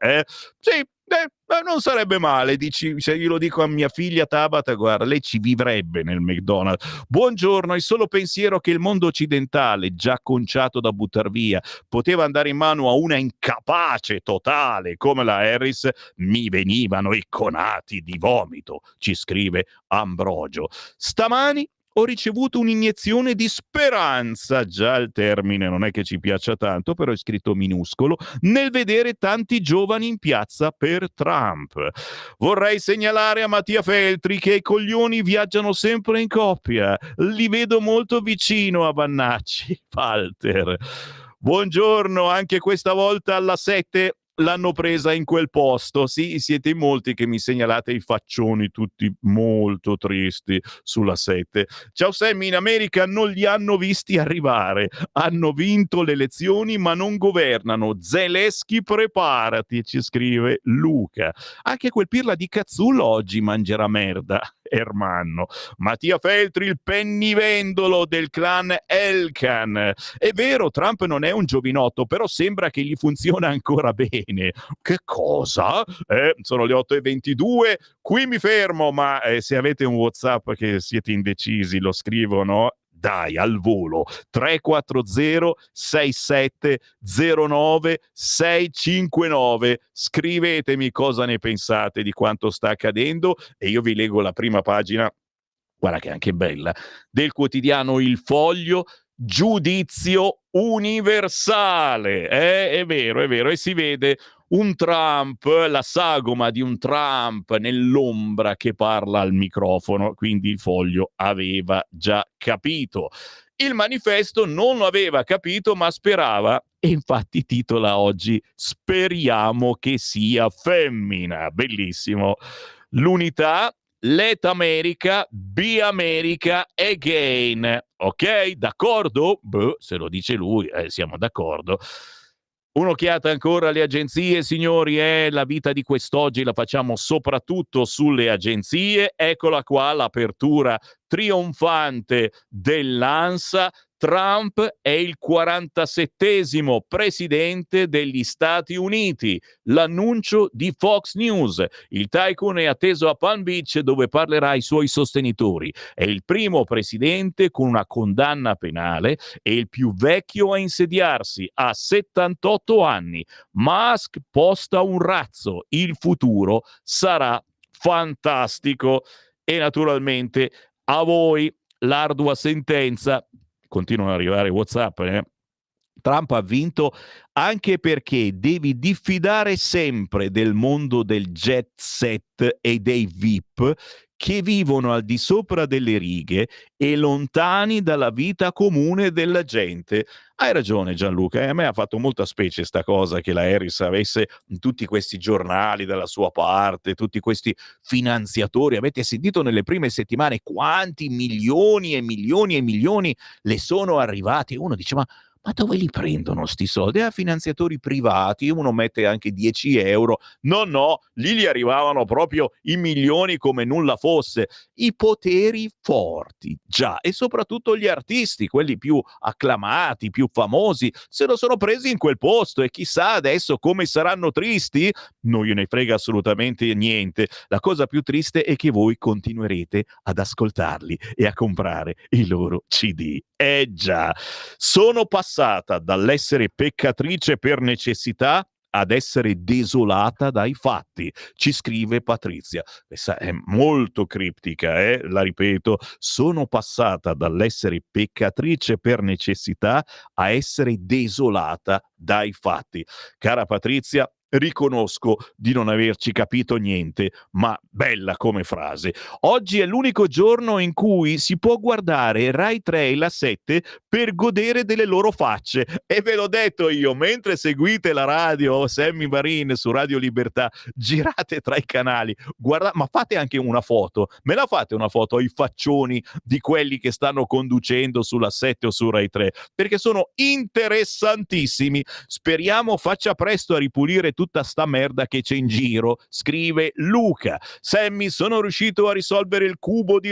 Sì, non sarebbe male, dici, se io lo dico a mia figlia Tabata, guarda, lei ci vivrebbe nel McDonald's. Buongiorno, il solo pensiero che il mondo occidentale, già conciato da buttar via, poteva andare in mano a una incapace totale come la Harris, mi venivano i conati di vomito, ci scrive Ambrogio. Stamani ho ricevuto un'iniezione di speranza, già il termine non è che ci piaccia tanto, però è scritto minuscolo, nel vedere tanti giovani in piazza per Trump. Vorrei segnalare a Mattia Feltri che i coglioni viaggiano sempre in coppia, li vedo molto vicino a Vannacci. Walter. Buongiorno, anche questa volta alla 7 l'hanno presa in quel posto. Sì, siete in molti che mi segnalate i faccioni tutti molto tristi sulla 7. Ciao Sammy, in America non li hanno visti arrivare. Hanno vinto le elezioni ma non governano. Zelensky preparati, ci scrive Luca. Anche quel pirla di Cazzullo oggi mangerà merda. Ermanno. Mattia Feltri, il pennivendolo del clan Elkan. È vero, Trump non è un giovinotto, però sembra che gli funziona ancora bene. Che cosa? Sono le 8:22, qui mi fermo, ma se avete un WhatsApp che siete indecisi, lo scrivono. Dai, al volo, 340 6709 659. Scrivetemi cosa ne pensate di quanto sta accadendo e io vi leggo la prima pagina, guarda che è anche bella, del quotidiano Il Foglio. Giudizio universale, è vero, e si vede un Trump, la sagoma di un Trump nell'ombra che parla al microfono, quindi Il Foglio aveva già capito. Il Manifesto non lo aveva capito ma sperava e infatti titola oggi Speriamo che sia femmina. Bellissimo. L'Unità, Let America, Be America Again. Ok? D'accordo? Se lo dice lui, siamo d'accordo. Un'occhiata ancora alle agenzie, signori, la vita di quest'oggi la facciamo soprattutto sulle agenzie. Eccola qua l'apertura trionfante dell'ANSA. Trump è il 47° presidente degli Stati Uniti. L'annuncio di Fox News. Il tycoon è atteso a Palm Beach dove parlerà ai suoi sostenitori. È il primo presidente con una condanna penale e il più vecchio a insediarsi, a 78 anni. Musk posta un razzo. Il futuro sarà fantastico. E naturalmente a voi l'ardua sentenza. Continuano ad arrivare WhatsApp, Trump ha vinto anche perché devi diffidare sempre del mondo del jet set e dei VIP che vivono al di sopra delle righe e lontani dalla vita comune della gente. Hai ragione Gianluca, a me ha fatto molta specie sta cosa che la Harris avesse tutti questi giornali dalla sua parte, tutti questi finanziatori. Avete sentito nelle prime settimane quanti milioni e milioni e milioni le sono arrivati? Uno dice ma dove li prendono sti soldi? A finanziatori privati, uno mette anche 10 euro. No, lì gli arrivavano proprio i milioni come nulla fosse. I poteri forti, già, e soprattutto gli artisti, quelli più acclamati, più famosi, se lo sono presi in quel posto e chissà adesso come saranno tristi? Non gliene frega assolutamente niente. La cosa più triste è che voi continuerete ad ascoltarli e a comprare i loro CD. Già, sono passata dall'essere peccatrice per necessità ad essere desolata dai fatti, ci scrive Patrizia. Questa è molto criptica, la ripeto, sono passata dall'essere peccatrice per necessità a essere desolata dai fatti. Cara Patrizia, riconosco di non averci capito niente, ma bella come frase. Oggi è l'unico giorno in cui si può guardare Rai 3 e la 7 per godere delle loro facce. E ve l'ho detto io, mentre seguite la radio Sammy Varin su Radio Libertà, girate tra i canali, guardate, ma fate anche una foto. Me la fate una foto ai faccioni di quelli che stanno conducendo sulla 7 o su Rai 3, perché sono interessantissimi. Speriamo faccia presto a ripulire tutta sta merda che c'è in giro, scrive Luca. Sammy, sono riuscito a risolvere il cubo di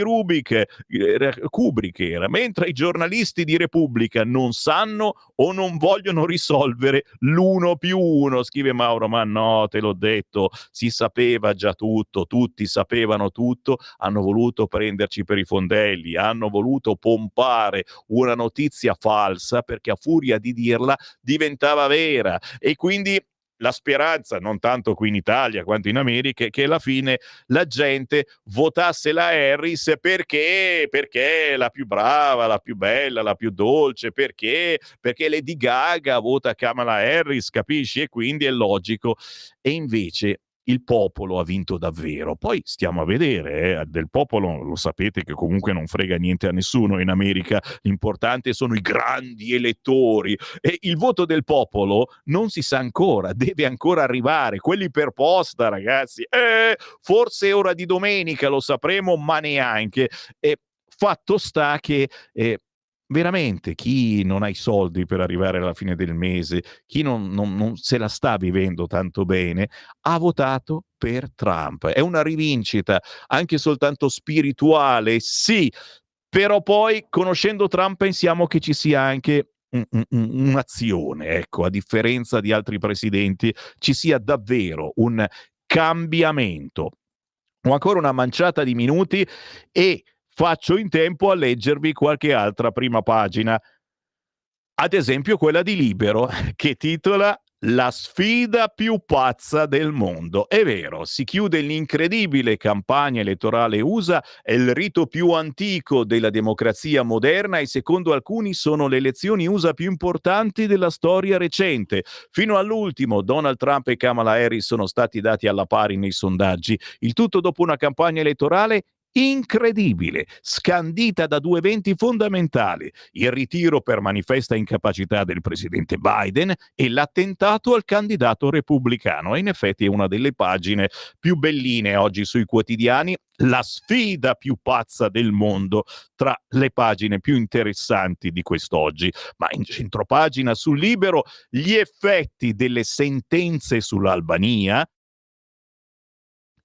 Kubrick era, mentre i giornalisti di Repubblica non sanno o non vogliono risolvere l'1+1, scrive Mauro. Ma no, te l'ho detto, si sapeva già tutto, tutti sapevano tutto, hanno voluto prenderci per i fondelli, hanno voluto pompare una notizia falsa perché a furia di dirla diventava vera, e quindi la speranza, non tanto qui in Italia quanto in America, è che alla fine la gente votasse la Harris perché è la più brava, la più bella, la più dolce, perché Lady Gaga vota Kamala Harris, capisci? E quindi è logico. E invece il popolo ha vinto davvero. Poi stiamo a vedere, del popolo lo sapete che comunque non frega niente a nessuno in America, l'importante sono i grandi elettori, e il voto del popolo non si sa ancora, deve ancora arrivare, quelli per posta, ragazzi, forse ora di domenica lo sapremo, ma neanche. E fatto sta che veramente chi non ha i soldi per arrivare alla fine del mese, chi non se la sta vivendo tanto bene, ha votato per Trump. È una rivincita anche soltanto spirituale, sì, però poi conoscendo Trump pensiamo che ci sia anche un'azione, ecco, a differenza di altri presidenti, ci sia davvero un cambiamento. Ho ancora una manciata di minuti e faccio in tempo a leggervi qualche altra prima pagina. Ad esempio quella di Libero, che titola La sfida più pazza del mondo. È vero, si chiude l'incredibile campagna elettorale USA, è il rito più antico della democrazia moderna e secondo alcuni sono le elezioni USA più importanti della storia recente. Fino all'ultimo Donald Trump e Kamala Harris sono stati dati alla pari nei sondaggi, il tutto dopo una campagna elettorale incredibile, scandita da due eventi fondamentali: il ritiro per manifesta incapacità del presidente Biden e l'attentato al candidato repubblicano. E in effetti è una delle pagine più belline oggi sui quotidiani, la sfida più pazza del mondo, tra le pagine più interessanti di quest'oggi. Ma in centropagina sul Libero, gli effetti delle sentenze sull'Albania.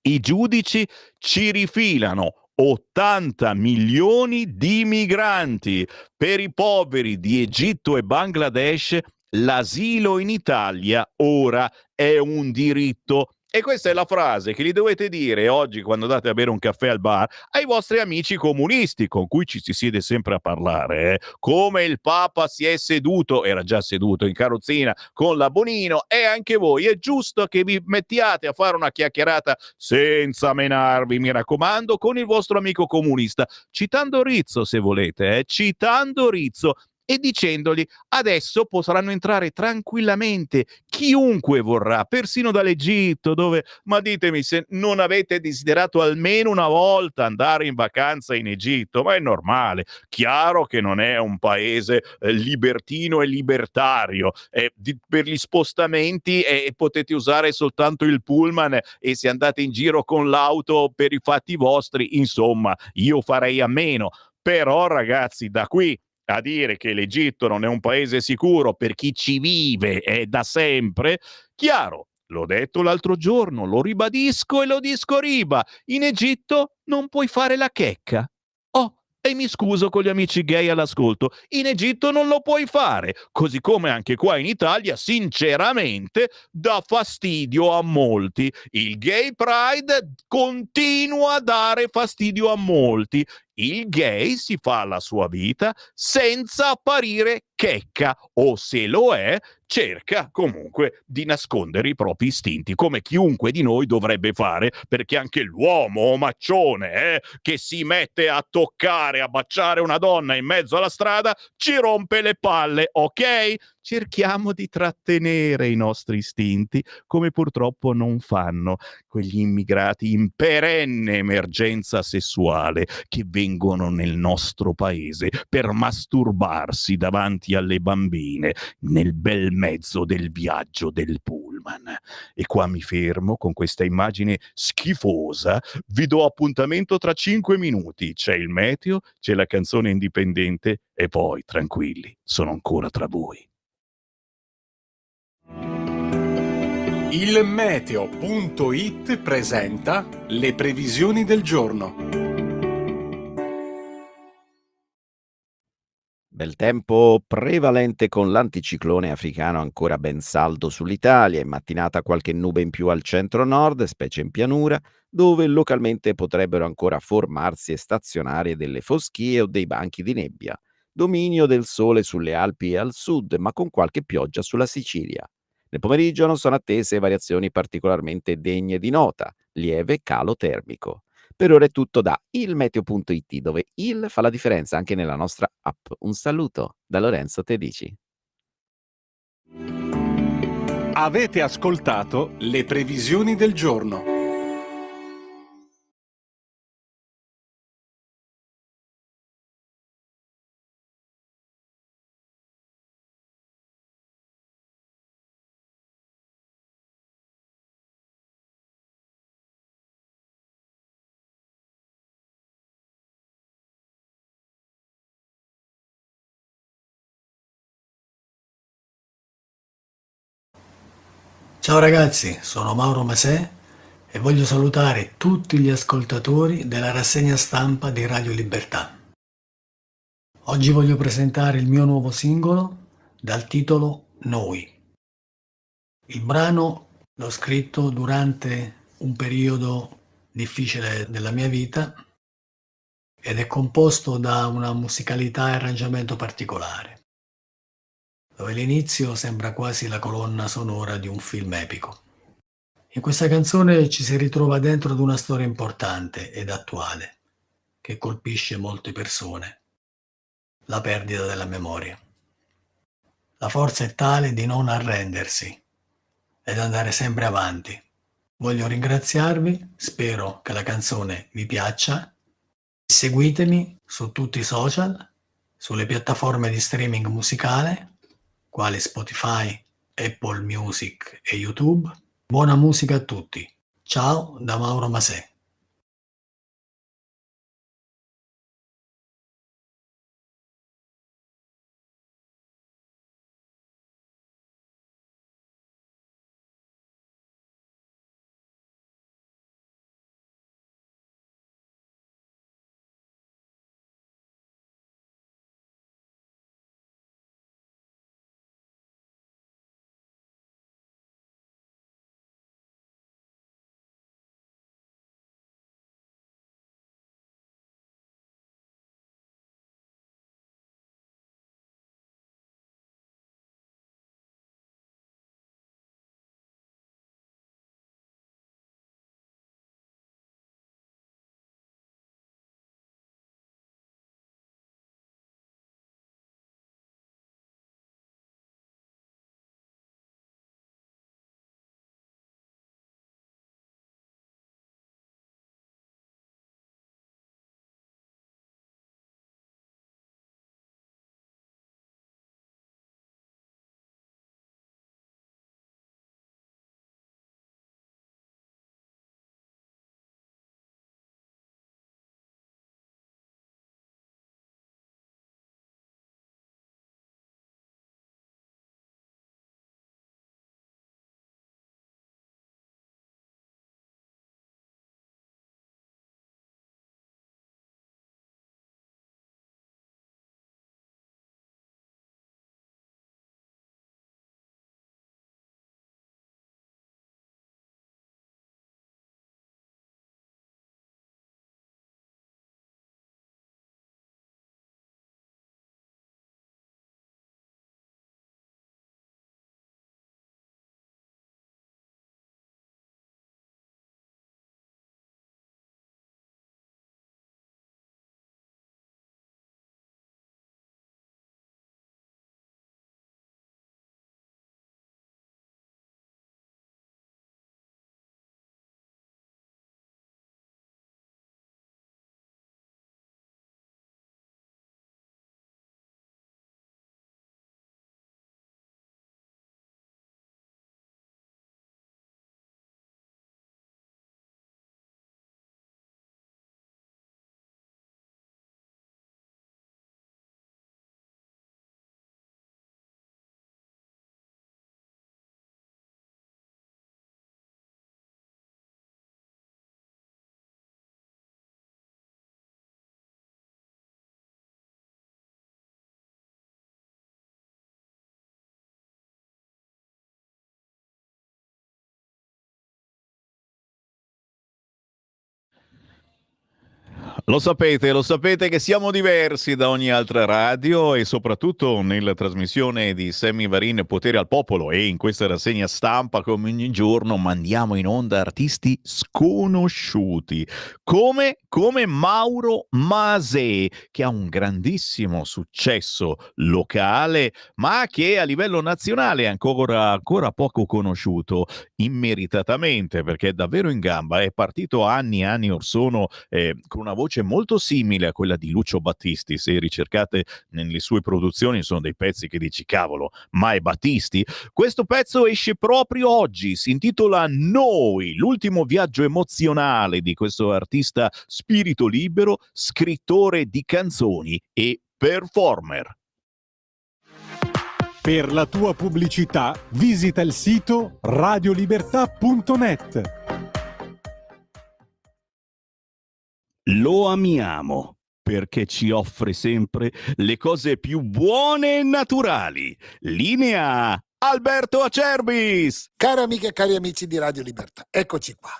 I giudici ci rifilano 80 milioni di migranti. Per i poveri di Egitto e Bangladesh l'asilo in Italia ora è un diritto. E questa è la frase che gli dovete dire oggi quando andate a bere un caffè al bar ai vostri amici comunisti con cui ci si siede sempre a parlare. Come il Papa si è seduto, era già seduto in carrozzina con la Bonino, e anche voi è giusto che vi mettiate a fare una chiacchierata senza menarvi, mi raccomando, con il vostro amico comunista, citando Rizzo se volete, citando Rizzo e dicendogli adesso potranno entrare tranquillamente chiunque vorrà, persino dall'Egitto, dove, ma ditemi se non avete desiderato almeno una volta andare in vacanza in Egitto, ma è normale, chiaro che non è un paese libertino e libertario, per gli spostamenti potete usare soltanto il pullman e se andate in giro con l'auto per i fatti vostri, insomma, io farei a meno. Però ragazzi, da qui a dire che l'Egitto non è un paese sicuro per chi ci vive da sempre, chiaro, l'ho detto l'altro giorno, lo ribadisco e lo disco riba, in Egitto non puoi fare la checca. Oh, e mi scuso con gli amici gay all'ascolto, in Egitto non lo puoi fare, così come anche qua in Italia, sinceramente, dà fastidio a molti. Il gay pride continua a dare fastidio a molti. Il gay si fa la sua vita senza apparire checca, o se lo è, cerca comunque di nascondere i propri istinti, come chiunque di noi dovrebbe fare, perché anche l'uomo omaccione che si mette a toccare, a baciare una donna in mezzo alla strada, ci rompe le palle, ok? Cerchiamo di trattenere i nostri istinti, come purtroppo non fanno quegli immigrati in perenne emergenza sessuale che vengono nel nostro paese per masturbarsi davanti alle bambine nel bel mezzo del viaggio del pullman. E qua mi fermo con questa immagine schifosa. Vi do appuntamento tra 5 minuti. C'è il meteo, c'è la canzone indipendente e poi, tranquilli, sono ancora tra voi. Il meteo.it presenta le previsioni del giorno. Bel tempo prevalente con l'anticiclone africano ancora ben saldo sull'Italia, in mattinata qualche nube in più al centro-nord, specie in pianura, dove localmente potrebbero ancora formarsi e stazionare delle foschie o dei banchi di nebbia. Dominio del sole sulle Alpi e al sud, ma con qualche pioggia sulla Sicilia. Nel pomeriggio non sono attese variazioni particolarmente degne di nota, lieve calo termico. Per ora è tutto da ilmeteo.it, dove il fa la differenza anche nella nostra app. Un saluto da Lorenzo Tedici. Avete ascoltato le previsioni del giorno. Ciao ragazzi, sono Mauro Masè e voglio salutare tutti gli ascoltatori della rassegna stampa di Radio Libertà. Oggi voglio presentare il mio nuovo singolo dal titolo Noi. Il brano l'ho scritto durante un periodo difficile della mia vita ed è composto da una musicalità e arrangiamento particolare, dove l'inizio sembra quasi la colonna sonora di un film epico. In questa canzone ci si ritrova dentro ad una storia importante ed attuale, che colpisce molte persone, la perdita della memoria. La forza è tale di non arrendersi ed andare sempre avanti. Voglio ringraziarvi, spero che la canzone vi piaccia. Seguitemi su tutti i social, sulle piattaforme di streaming musicale, quali Spotify, Apple Music e YouTube. Buona musica a tutti. Ciao da Mauro Masè. Lo sapete che siamo diversi da ogni altra radio e soprattutto nella trasmissione di Sammy Varin Potere al Popolo e in questa rassegna stampa come ogni giorno mandiamo in onda artisti sconosciuti come Mauro Masè, che ha un grandissimo successo locale ma che a livello nazionale è ancora poco conosciuto, immeritatamente, perché è davvero in gamba. È partito anni or sono con una voce molto simile a quella di Lucio Battisti. Se ricercate nelle sue produzioni sono dei pezzi che dici cavolo, ma è Battisti? Questo pezzo esce proprio oggi, si intitola Noi, l'ultimo viaggio emozionale di questo artista spirito libero, scrittore di canzoni e performer. Per la tua pubblicità visita il sito radiolibertà.net. Lo amiamo perché ci offre sempre le cose più buone e naturali. Linea Alberto Acerbis. Cari amiche e cari amici di Radio Libertà, eccoci qua.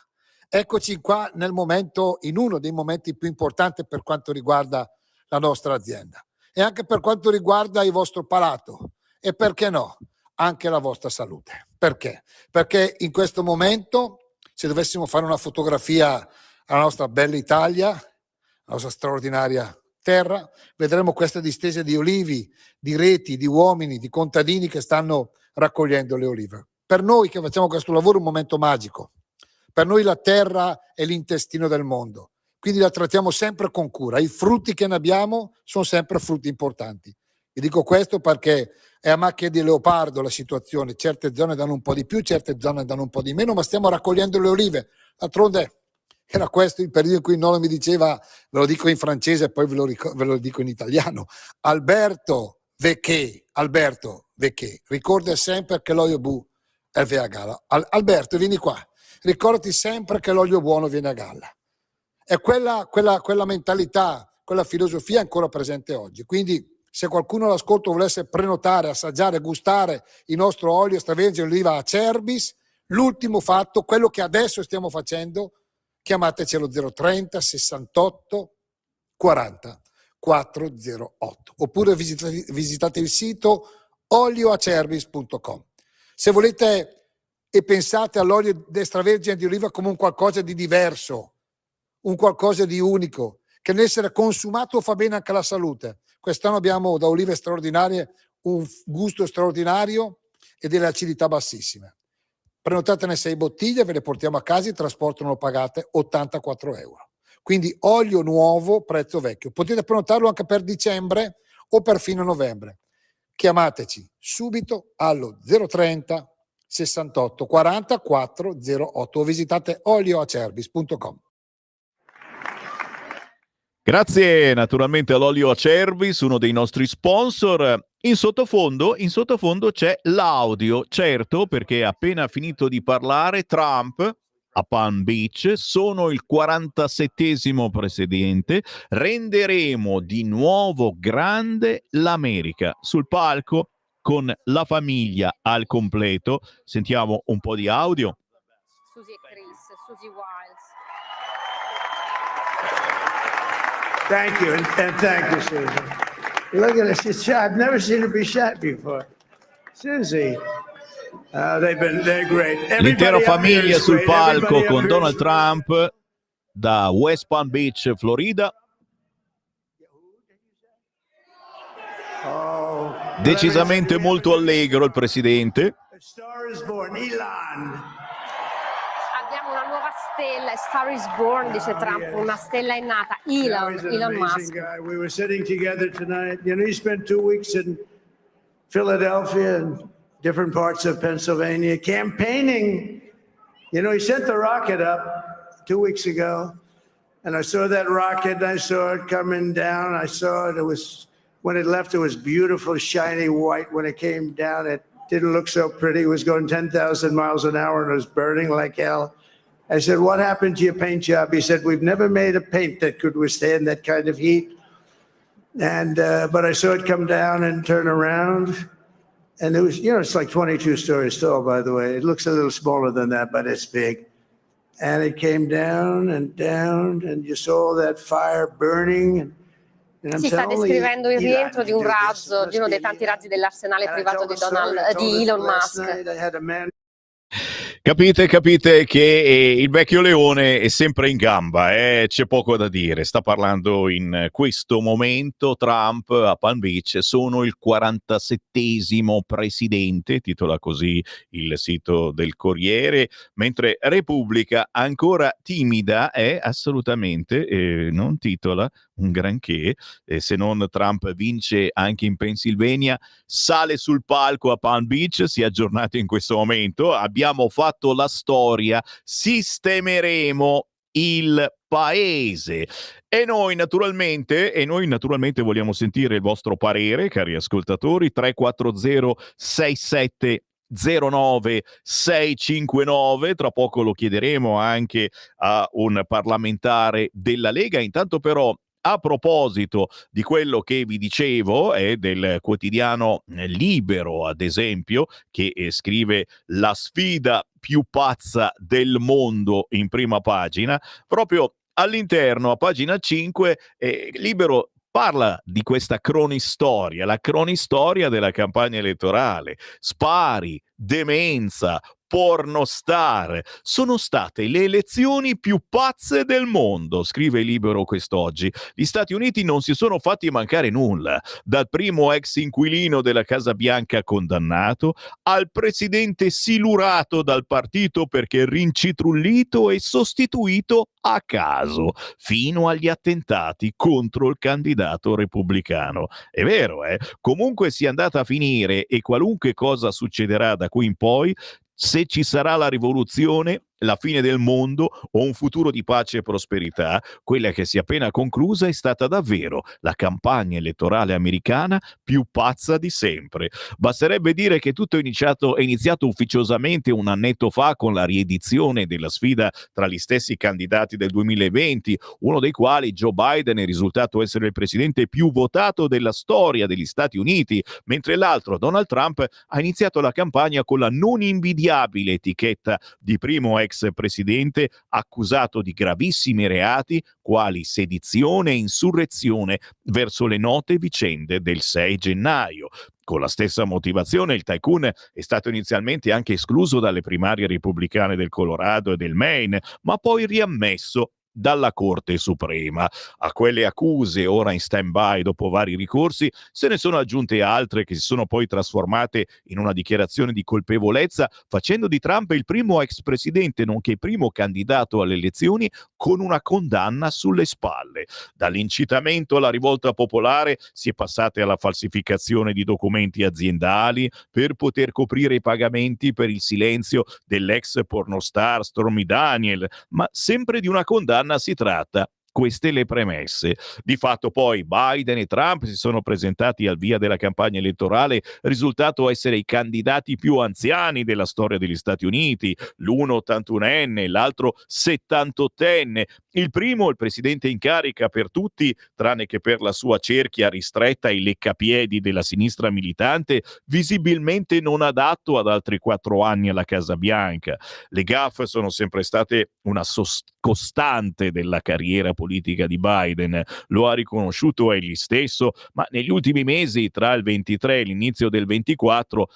Eccoci qua in uno dei momenti più importanti per quanto riguarda la nostra azienda e anche per quanto riguarda il vostro palato e, perché no, anche la vostra salute. Perché? Perché in questo momento, se dovessimo fare una fotografia alla nostra bella Italia, la nostra straordinaria terra, vedremo questa distesa di olivi, di reti, di uomini, di contadini che stanno raccogliendo le olive. Per noi che facciamo questo lavoro è un momento magico. Per noi la terra è l'intestino del mondo, quindi la trattiamo sempre con cura. I frutti che ne abbiamo sono sempre frutti importanti. Vi dico questo perché è a macchia di leopardo la situazione. Certe zone danno un po' di più, certe zone danno un po' di meno, ma stiamo raccogliendo le olive. D'altronde era questo il periodo in cui Nolo mi diceva, ve lo dico in francese e poi ve lo dico in italiano, Alberto Vecché, ricorda sempre che l'olio bu è a galla. Alberto, vieni qua, ricordati sempre che l'olio buono viene a galla. E quella mentalità, quella filosofia è ancora presente oggi. Quindi se qualcuno all'ascolto volesse prenotare, assaggiare, gustare il nostro olio extravergine oliva Acerbis, l'ultimo fatto, quello che adesso stiamo facendo, chiamateci allo 030 68 40 408 oppure visitate il sito olioacerbis.com. Se volete e pensate all'olio extravergine di oliva come un qualcosa di diverso, un qualcosa di unico, che nell'essere consumato fa bene anche alla salute. Quest'anno abbiamo da olive straordinarie un gusto straordinario e delle acidità bassissime. Prenotatene 6 bottiglie, ve le portiamo a casa, il trasporto non lo pagate, 84 euro. Quindi olio nuovo, prezzo vecchio. Potete prenotarlo anche per dicembre o per fine novembre. Chiamateci subito allo 030 68 40 408 o visitate olioacerbis.com. Grazie naturalmente all'Olio Acerbis, uno dei nostri sponsor. In sottofondo c'è l'audio, certo, perché appena finito di parlare Trump a Palm Beach, sono il 47esimo presidente, renderemo di nuovo grande l'America. Sul palco con la famiglia al completo. Sentiamo un po' di audio. Susie e Chris, Susie Wiles. Thank you, and thank you, Susie. Look at this. She's shy. I've never seen her be shy before. Susie. They're great. L'intera famiglia sul palco con Donald Trump da West Palm Beach, Florida. Decisamente molto allegro il presidente. Abbiamo una nuova stella, Star is Born, dice Trump, una stella è nata, Elon Musk. We were sitting together tonight. You know, he spent 2 weeks in Philadelphia and different parts of Pennsylvania campaigning. You know, he sent the rocket up 2 weeks ago, and I saw that rocket, and I saw it coming down. I saw it. It was, when it left, it was beautiful, shiny white. When it came down, it didn't look so pretty. It was going 10,000 miles an hour, and it was burning like hell. I said, what happened to your paint job? He said, we've never made a paint that could withstand that kind of heat. And but I saw it come down and turn around. And it was, you know, it's like 22 stories tall, by the way. It looks a little smaller than that, but it's big. and it came down, and you saw that fire burning. And I'm Si sta telling descrivendo il Elon rientro di un to do this. razzo, di uno dei tanti razzi dell'arsenale And I privato told di, the story. I told di it Elon last Musk. night. I had a man. Capite che il vecchio leone è sempre in gamba, c'è poco da dire. Sta parlando in questo momento Trump a Palm Beach. Sono il 47esimo presidente, titola così il sito del Corriere, mentre Repubblica ancora timida assolutamente non titola un granché, se non Trump vince anche in Pennsylvania, sale sul palco a Palm Beach, si è aggiornato in questo momento, abbiamo fatto la storia, sistemeremo il paese. E noi naturalmente vogliamo sentire il vostro parere, cari ascoltatori. 340 67 09 659, tra poco lo chiederemo anche a un parlamentare della Lega. Intanto però, a proposito di quello che vi dicevo, del quotidiano Libero, ad esempio, che scrive la sfida più pazza del mondo in prima pagina, proprio all'interno, a pagina 5, Libero parla di questa cronistoria, la cronistoria della campagna elettorale. Spari, demenza, pornostar. Sono state le elezioni più pazze del mondo, scrive Libero quest'oggi. Gli Stati Uniti non si sono fatti mancare nulla, dal primo ex inquilino della Casa Bianca condannato, al presidente silurato dal partito perché rincitrullito e sostituito a caso, fino agli attentati contro il candidato repubblicano. È vero, comunque sia andata a finire e qualunque cosa succederà da qui in poi, se ci sarà la rivoluzione, la fine del mondo o un futuro di pace e prosperità, quella che si è appena conclusa è stata davvero la campagna elettorale americana più pazza di sempre. Basterebbe dire che tutto è iniziato ufficiosamente un annetto fa con la riedizione della sfida tra gli stessi candidati del 2020, uno dei quali, Joe Biden, è risultato essere il presidente più votato della storia degli Stati Uniti, mentre l'altro, Donald Trump, ha iniziato la campagna con la non invidiabile etichetta di primo ex presidente accusato di gravissimi reati quali sedizione e insurrezione verso le note vicende del 6 gennaio. Con la stessa motivazione il tycoon è stato inizialmente anche escluso dalle primarie repubblicane del Colorado e del Maine, ma poi riammesso dalla Corte Suprema. A quelle accuse, ora in stand-by dopo vari ricorsi, se ne sono aggiunte altre che si sono poi trasformate in una dichiarazione di colpevolezza, facendo di Trump il primo ex presidente, nonché primo candidato alle elezioni, con una condanna sulle spalle. Dall'incitamento alla rivolta popolare si è passati alla falsificazione di documenti aziendali per poter coprire i pagamenti per il silenzio dell'ex pornostar Stormy Daniels, ma sempre di una condanna si tratta. Queste le premesse. Di fatto poi Biden e Trump si sono presentati al via della campagna elettorale, risultato essere i candidati più anziani della storia degli Stati Uniti, l'uno 81enne, l'altro 78enne. Il primo, il presidente in carica per tutti, tranne che per la sua cerchia ristretta ai leccapiedi della sinistra militante, visibilmente non adatto ad altri 4 anni alla Casa Bianca. Le gaffe sono sempre state una costante della carriera politica di Biden, lo ha riconosciuto egli stesso, ma negli ultimi mesi, tra il 23 e l'inizio del 24,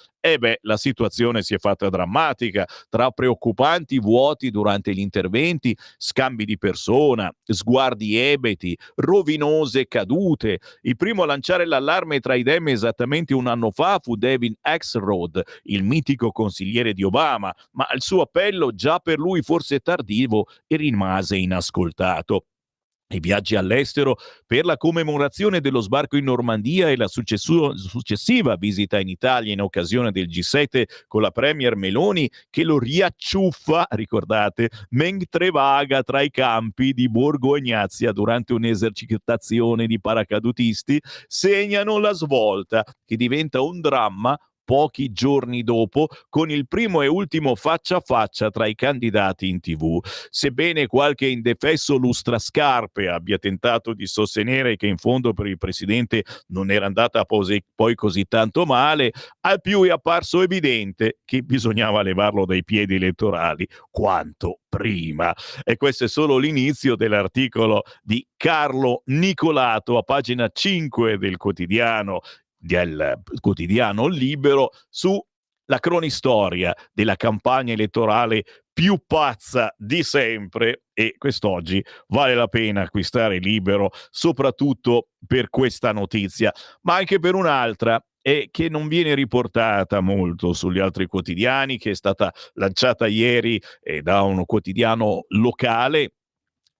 la situazione si è fatta drammatica, tra preoccupanti vuoti durante gli interventi, scambi di persona, sguardi ebeti, rovinose cadute. Il primo a lanciare l'allarme tra i Dem esattamente un anno fa fu David Axelrod, il mitico consigliere di Obama, ma il suo appello, già per lui forse tardivo, rimase inascoltato. I viaggi all'estero per la commemorazione dello sbarco in Normandia e la successiva visita in Italia in occasione del G7 con la premier Meloni, che lo riacciuffa, ricordate, mentre vaga tra i campi di Borgo Egnazia durante un'esercitazione di paracadutisti, segnano la svolta che diventa un dramma pochi giorni dopo con il primo e ultimo faccia a faccia tra i candidati in TV. Sebbene qualche indefesso lustrascarpe abbia tentato di sostenere che in fondo per il presidente non era andata poi così tanto male, al più è apparso evidente che bisognava levarlo dai piedi elettorali quanto prima. E questo è solo l'inizio dell'articolo di Carlo Nicolato a pagina 5 del quotidiano Libero su la cronistoria della campagna elettorale più pazza di sempre, e quest'oggi vale la pena acquistare Libero soprattutto per questa notizia, ma anche per un'altra che non viene riportata molto sugli altri quotidiani, che è stata lanciata ieri da un quotidiano locale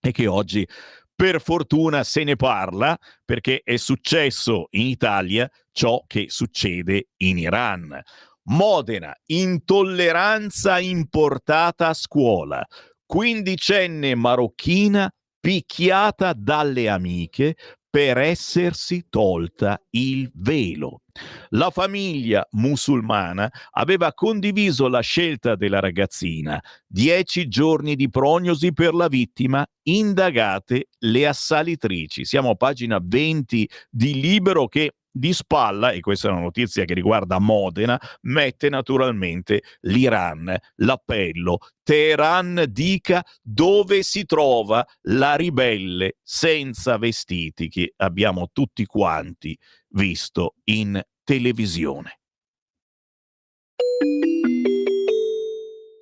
e che oggi per fortuna se ne parla, perché è successo in Italia ciò che succede in Iran. Modena, intolleranza importata a scuola. Quindicenne marocchina picchiata dalle amiche per essersi tolta il velo. La famiglia musulmana aveva condiviso la scelta della ragazzina. 10 giorni di prognosi per la vittima, indagate le assalitrici. Siamo a pagina 20 di Libero, che di spalla, e questa è una notizia che riguarda Modena, mette naturalmente l'Iran. L'appello: Teheran dica dove si trova la ribelle senza vestiti che abbiamo tutti quanti visto in televisione.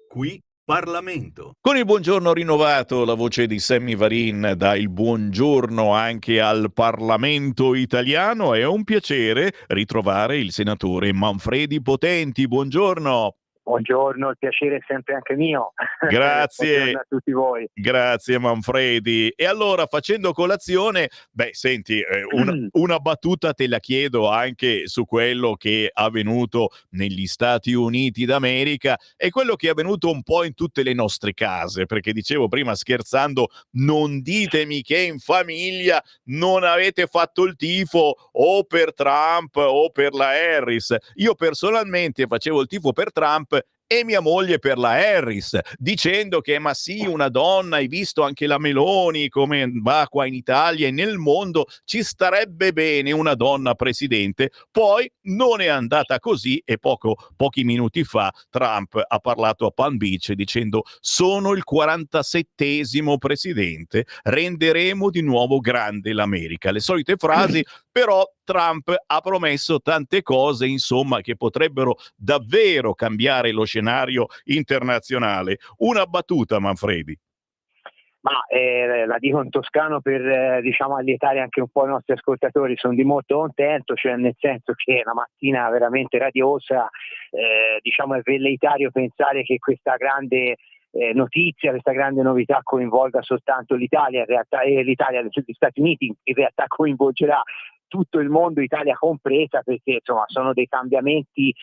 Qui Parlamento. Con il buongiorno rinnovato, la voce di Sammy Varin dà il buongiorno anche al Parlamento italiano. È un piacere ritrovare il senatore Manfredi Potenti. Buongiorno. Buongiorno, il piacere è sempre anche mio. Grazie. Buongiorno a tutti voi. Grazie Manfredi. E allora, facendo colazione, senti, una battuta te la chiedo anche su quello che è avvenuto negli Stati Uniti d'America e quello che è avvenuto un po' in tutte le nostre case, perché dicevo prima scherzando, non ditemi che in famiglia non avete fatto il tifo o per Trump o per la Harris. Io personalmente facevo il tifo per Trump e mia moglie per la Harris, dicendo che ma sì, una donna, hai visto anche la Meloni come va qua in Italia e nel mondo, ci starebbe bene una donna presidente. Poi non è andata così e pochi minuti fa Trump ha parlato a Palm Beach dicendo: sono il 47esimo presidente, renderemo di nuovo grande l'America. Le solite frasi, però Trump ha promesso tante cose, insomma, che potrebbero davvero cambiare lo scenario internazionale. Una battuta, Manfredi. Ma la dico in toscano per diciamo allietare anche un po' i nostri ascoltatori. Sono di molto contento, cioè nel senso che è una mattina veramente radiosa, diciamo è velleitario pensare che questa grande notizia, questa grande novità coinvolga soltanto l'Italia, in realtà, e gli Stati Uniti in realtà coinvolgerà tutto il mondo, Italia compresa, perché insomma sono dei cambiamenti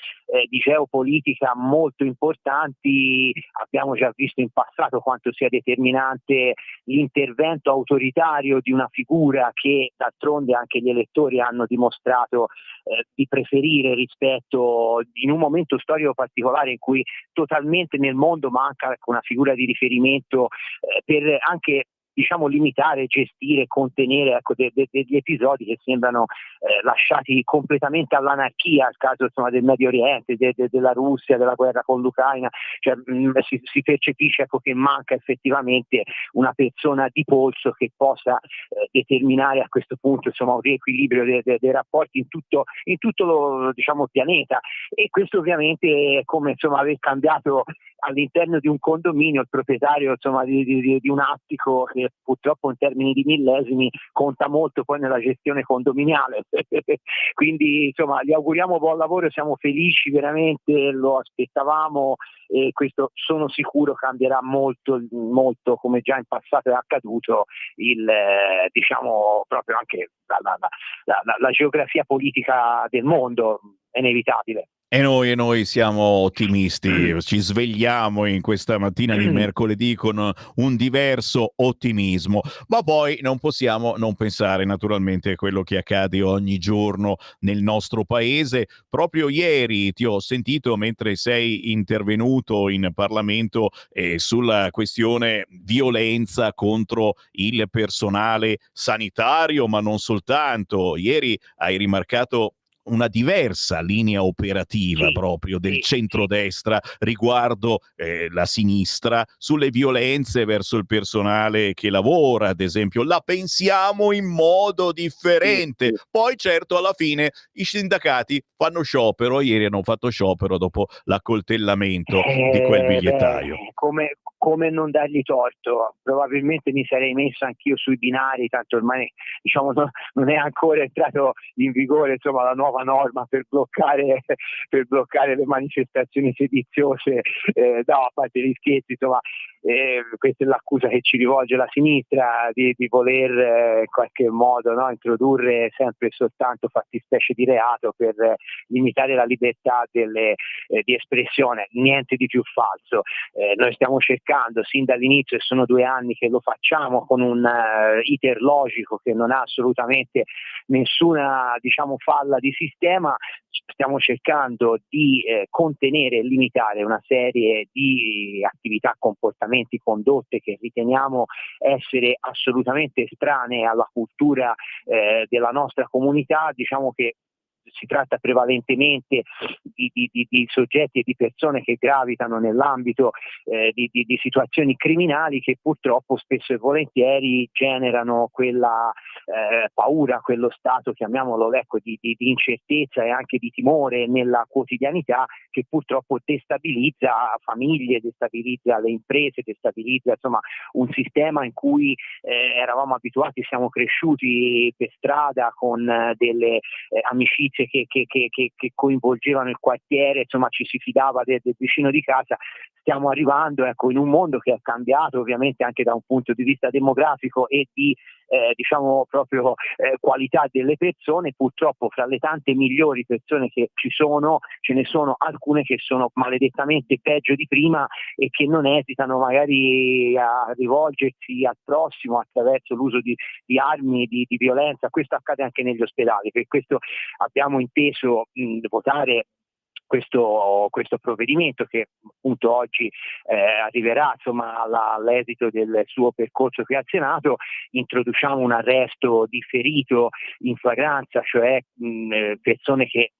di geopolitica molto importanti. Abbiamo già visto in passato quanto sia determinante l'intervento autoritario di una figura che d'altronde anche gli elettori hanno dimostrato di preferire rispetto, in un momento storico particolare in cui totalmente nel mondo manca una figura di riferimento per anche diciamo limitare, gestire, contenere degli episodi che sembrano lasciati completamente all'anarchia, al caso insomma del Medio Oriente, della Russia, della guerra con l'Ucraina. Cioè, si percepisce che manca effettivamente una persona di polso che possa determinare a questo punto insomma un riequilibrio dei rapporti in tutto lo diciamo pianeta, e questo ovviamente è come insomma aver cambiato all'interno di un condominio il proprietario insomma di un attico, che purtroppo in termini di millesimi conta molto poi nella gestione condominiale. Quindi insomma gli auguriamo buon lavoro, siamo felici, veramente lo aspettavamo, e questo sono sicuro cambierà molto, come già in passato è accaduto, diciamo proprio anche la geografia politica del mondo, è inevitabile. E noi siamo ottimisti, ci svegliamo in questa mattina di mercoledì con un diverso ottimismo, ma poi non possiamo non pensare naturalmente a quello che accade ogni giorno nel nostro paese. Proprio ieri ti ho sentito mentre sei intervenuto in Parlamento sulla questione violenza contro il personale sanitario, ma non soltanto. Ieri hai rimarcato una diversa linea operativa proprio del centrodestra riguardo la sinistra sulle violenze verso il personale che lavora, ad esempio. La pensiamo in modo differente. Poi certo alla fine i sindacati fanno sciopero, ieri hanno fatto sciopero dopo l'accoltellamento di quel bigliettaio. Come non dargli torto? Probabilmente mi sarei messo anch'io sui binari, tanto ormai diciamo non è ancora entrato in vigore insomma la nuova norma per bloccare le manifestazioni sediziose. No, a parte gli scherzi, insomma, questa è l'accusa che ci rivolge la sinistra di voler in qualche modo, no, introdurre sempre e soltanto fattispecie di reato per limitare la libertà di espressione. Niente di più falso. Noi stiamo cercando sin dall'inizio, e sono 2 anni che lo facciamo con un iter logico che non ha assolutamente nessuna falla di sistema, stiamo cercando di contenere e limitare una serie di attività, comportamenti, condotte che riteniamo essere assolutamente estranee alla cultura della nostra comunità. Diciamo che si tratta prevalentemente di soggetti e di persone che gravitano nell'ambito di situazioni criminali che purtroppo spesso e volentieri generano quella paura, quello stato, chiamiamolo, di incertezza e anche di timore nella quotidianità, che purtroppo destabilizza famiglie, destabilizza le imprese, destabilizza insomma un sistema in cui eravamo abituati, siamo cresciuti per strada con delle amicizie che coinvolgevano il quartiere, insomma ci si fidava del vicino di casa. Stiamo arrivando in un mondo che è cambiato ovviamente anche da un punto di vista demografico e di proprio qualità delle persone. Purtroppo fra le tante migliori persone che ci sono ce ne sono alcune che sono maledettamente peggio di prima e che non esitano magari a rivolgersi al prossimo attraverso l'uso di armi, di violenza. Questo accade anche negli ospedali. Per questo abbiamo inteso votare questo provvedimento che appunto oggi arriverà insomma all'esito del suo percorso qui al Senato. Introduciamo un arresto differito in flagranza, cioè persone che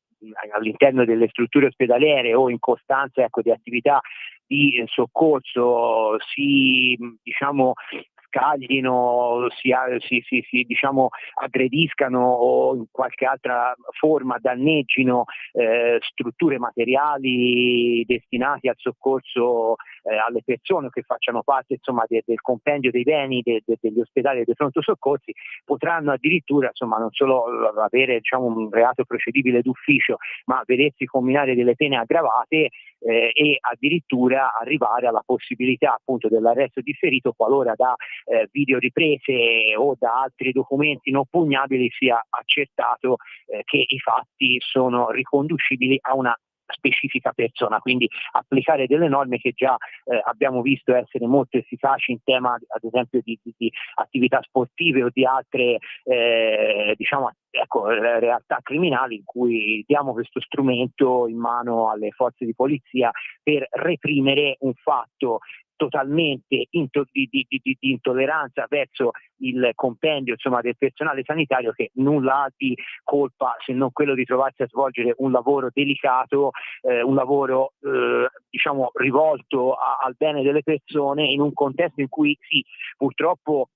all'interno delle strutture ospedaliere o in costanza di attività di soccorso si scaglino, si aggrediscano o in qualche altra forma danneggino strutture materiali destinate al soccorso alle persone che facciano parte insomma del compendio dei beni degli ospedali e dei pronto soccorsi, potranno addirittura insomma non solo avere un reato procedibile d'ufficio, ma vedersi comminare delle pene aggravate e addirittura arrivare alla possibilità appunto dell'arresto differito qualora da videoriprese o da altri documenti non pugnabili sia accertato che i fatti sono riconducibili a una specifica persona, quindi applicare delle norme che già abbiamo visto essere molto efficaci in tema ad esempio di attività sportive o di altre realtà criminali in cui diamo questo strumento in mano alle forze di polizia per reprimere un fatto totalmente di intolleranza verso il compendio insomma del personale sanitario, che nulla ha di colpa se non quello di trovarsi a svolgere un lavoro delicato, un lavoro rivolto al bene delle persone in un contesto in cui sì, purtroppo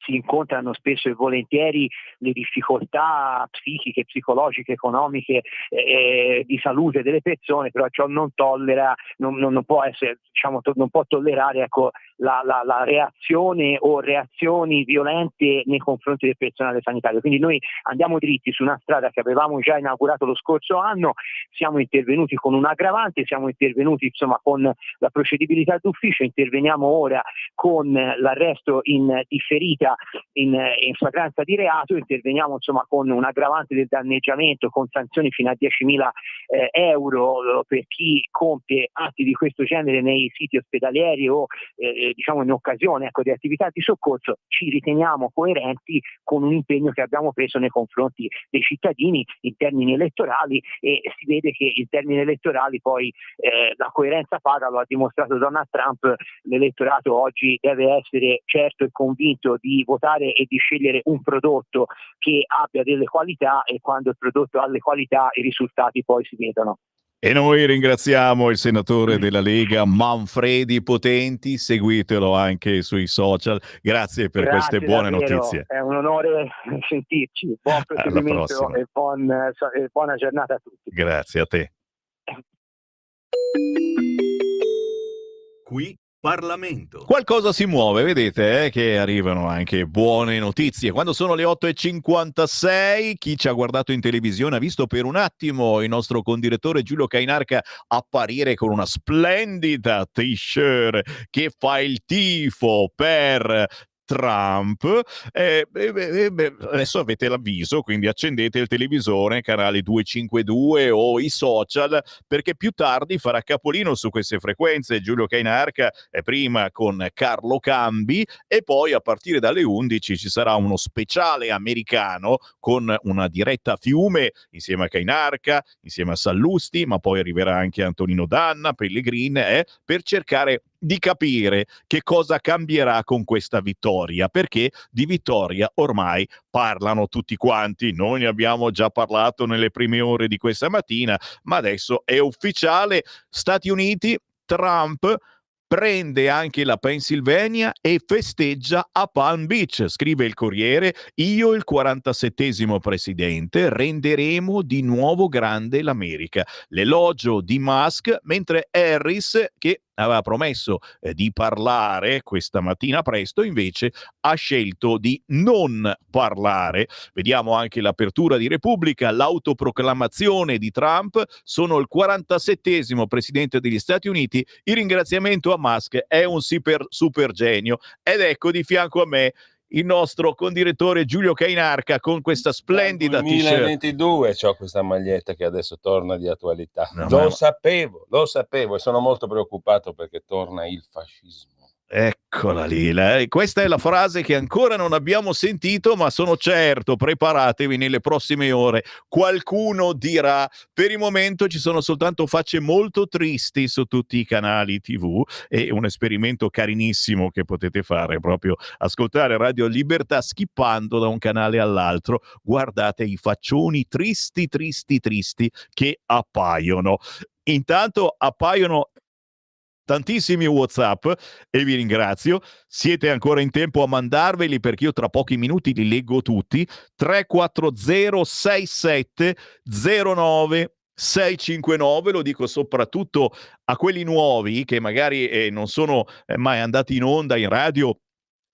si incontrano spesso e volentieri le difficoltà psichiche, psicologiche, economiche, di salute delle persone, però ciò non tollera, non può essere, non può tollerare la reazione o reazioni violente nei confronti del personale sanitario. Quindi noi andiamo dritti su una strada che avevamo già inaugurato lo scorso anno, siamo intervenuti con un aggravante, siamo intervenuti insomma con la procedibilità d'ufficio, interveniamo ora con l'arresto in differita sia in flagranza di reato, interveniamo insomma con un aggravante del danneggiamento con sanzioni fino a 10.000 euro per chi compie atti di questo genere nei siti ospedalieri o diciamo in occasione di attività di soccorso. Ci riteniamo coerenti con un impegno che abbiamo preso nei confronti dei cittadini in termini elettorali, e si vede che in termini elettorali poi la coerenza paga, lo ha dimostrato Donald Trump. L'elettorato oggi deve essere certo e convinto di votare e di scegliere un prodotto che abbia delle qualità, e quando il prodotto ha le qualità i risultati poi si vedono. E noi ringraziamo il senatore della Lega Manfredi Potenti, seguitelo anche sui social. Grazie per queste buone davvero, notizie. È un onore sentirci. Buon proseguimento e buona giornata a tutti. Grazie a te. Qui Parlamento. Qualcosa si muove, vedete che arrivano anche buone notizie. Quando sono le 8:56, chi ci ha guardato in televisione ha visto per un attimo il nostro condirettore Giulio Cainarca apparire con una splendida t-shirt che fa il tifo per Trump. Adesso avete l'avviso, quindi accendete il televisore, canale 252 o i social, perché più tardi farà capolino su queste frequenze Giulio Cainarca, prima con Carlo Cambi, e poi a partire dalle 11 ci sarà uno speciale americano con una diretta a Fiume insieme a Cainarca, insieme a Sallusti, ma poi arriverà anche Antonino Danna, Pellegrin, per cercare di capire che cosa cambierà con questa vittoria, perché di vittoria ormai parlano tutti quanti. Noi ne abbiamo già parlato nelle prime ore di questa mattina, ma adesso è ufficiale. Stati Uniti, Trump prende anche la Pennsylvania e festeggia a Palm Beach. Scrive il Corriere: io, il 47esimo presidente, renderemo di nuovo grande l'America. L'elogio di Musk, mentre Harris, che aveva promesso di parlare questa mattina presto, invece ha scelto di non parlare. Vediamo anche l'apertura di Repubblica, l'autoproclamazione di Trump: sono il 47esimo presidente degli Stati Uniti, il ringraziamento a Musk è un super genio. Ed ecco di fianco a me il nostro condirettore Giulio Cainarca con questa splendida t-shirt. 2022 c'ho questa maglietta che adesso torna di attualità. No, lo sapevo e sono molto preoccupato perché torna il fascismo. Eccola lì, questa è la frase che ancora non abbiamo sentito, ma sono certo, preparatevi, nelle prossime ore qualcuno dirà. Per il momento ci sono soltanto facce molto tristi su tutti i canali TV, e un esperimento carinissimo che potete fare, proprio ascoltare Radio Libertà skippando da un canale all'altro. Guardate i faccioni tristi che appaiono. Intanto appaiono tantissimi WhatsApp e vi ringrazio. Siete ancora in tempo a mandarveli, perché io tra pochi minuti li leggo tutti. 340 67 09 659, lo dico soprattutto a quelli nuovi che magari non sono mai andati in onda in radio,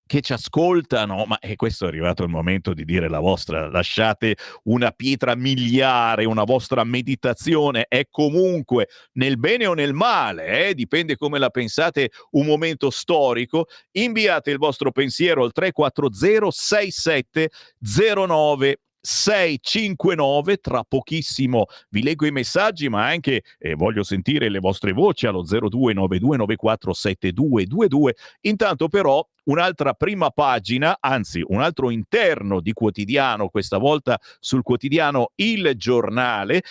che ci ascoltano, ma questo è arrivato il momento di dire la vostra. Lasciate una pietra miliare, una vostra meditazione, è comunque nel bene o nel male, dipende come la pensate, un momento storico. Inviate il vostro pensiero al 340 67 09 659. Tra pochissimo vi leggo i messaggi, ma anche voglio sentire le vostre voci allo 0292947222. Intanto però un'altra prima pagina, anzi un altro interno di quotidiano, questa volta sul quotidiano Il Giornale,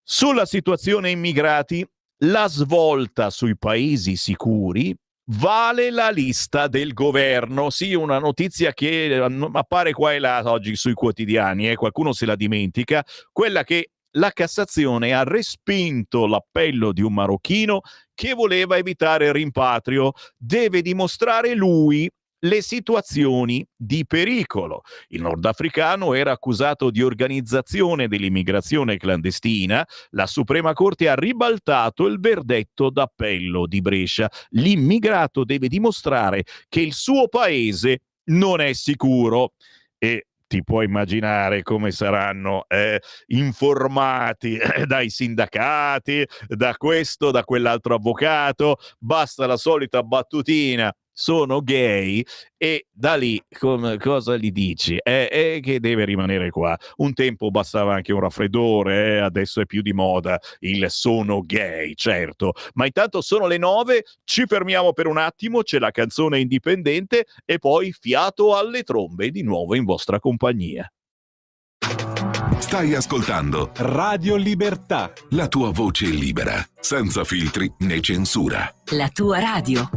sulla situazione immigrati. La svolta sui paesi sicuri, vale la lista del governo. Sì, una notizia che appare qua e là oggi sui quotidiani, qualcuno se la dimentica, quella che la Cassazione ha respinto l'appello di un marocchino che voleva evitare il rimpatrio. Deve dimostrare lui le situazioni di pericolo. Il nordafricano era accusato di organizzazione dell'immigrazione clandestina. La Suprema Corte ha ribaltato il verdetto d'appello di Brescia. L'immigrato deve dimostrare che il suo paese non è sicuro. E ti puoi immaginare come saranno informati dai sindacati, da questo, da quell'altro avvocato. Basta la solita battutina: sono gay, e da lì cosa gli dici? Che deve rimanere qua. Un tempo bastava anche un raffreddore, adesso è più di moda il sono gay, certo. Ma intanto sono le 9, ci fermiamo per un attimo, c'è la canzone indipendente e poi fiato alle trombe di nuovo in vostra compagnia. Stai ascoltando Radio Libertà. la tua voce libera, senza filtri né censura. La tua radio.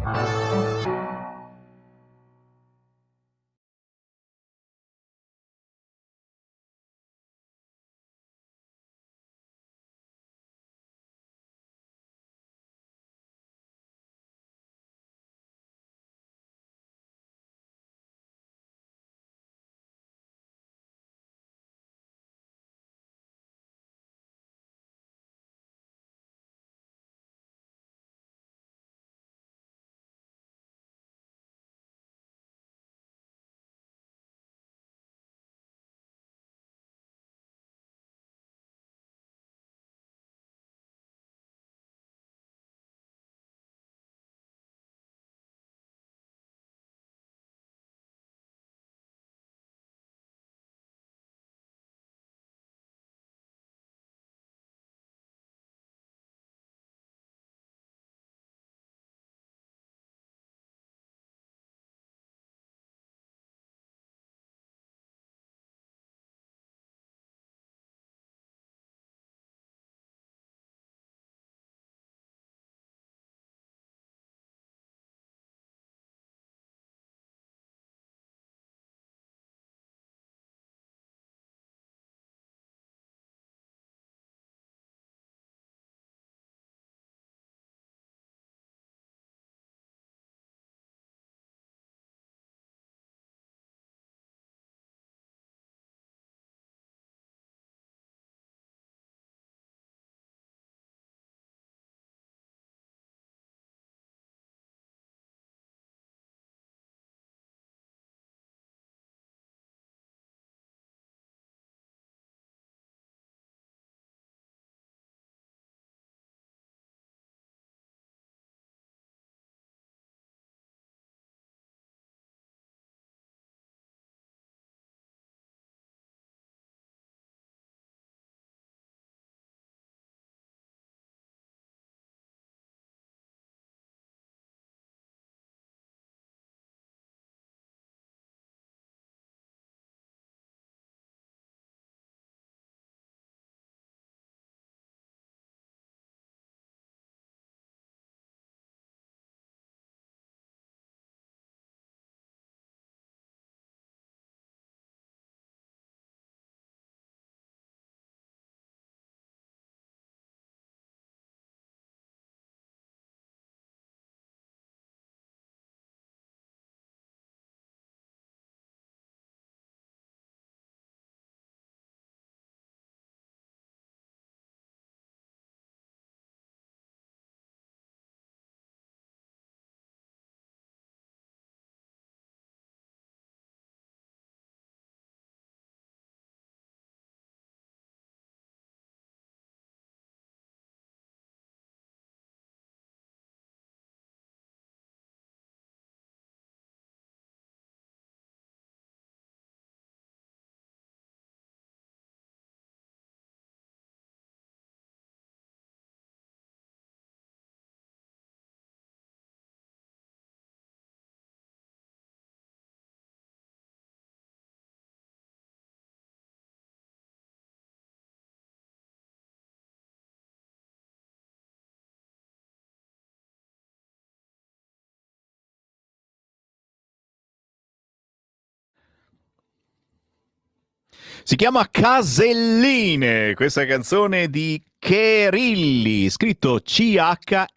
Si chiama Caselline, questa canzone di Cherilli, scritto C-H-R-Rilli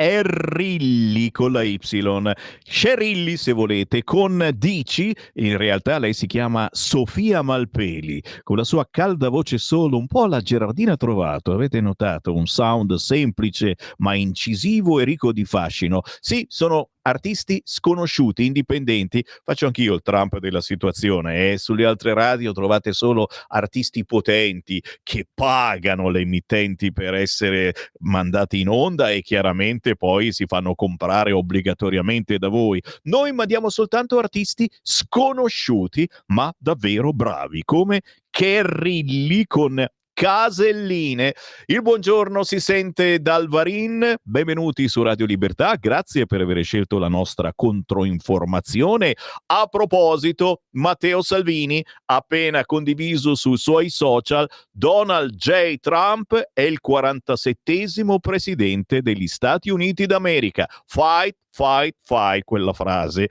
con la Y. Cherilli, se volete, con Dici, in realtà lei si chiama Sofia Malpeli, con la sua calda voce solo, un po' alla Gerardina Trovato, avete notato? Un sound semplice ma incisivo e ricco di fascino. Sì, sono artisti sconosciuti, indipendenti. Faccio anch'io il Trump della situazione, sulle altre radio trovate solo artisti potenti che pagano le emittenti per essere mandati in onda e chiaramente poi si fanno comprare obbligatoriamente da voi. Noi mandiamo soltanto artisti sconosciuti ma davvero bravi, come Kerrilli con Caselline. Il buongiorno si sente dal Varin. Benvenuti su Radio Libertà, grazie per aver scelto la nostra controinformazione. A proposito, Matteo Salvini ha appena condiviso sui suoi social: Donald J. Trump è il 47esimo presidente degli Stati Uniti d'America. Fight, fight, fight, quella frase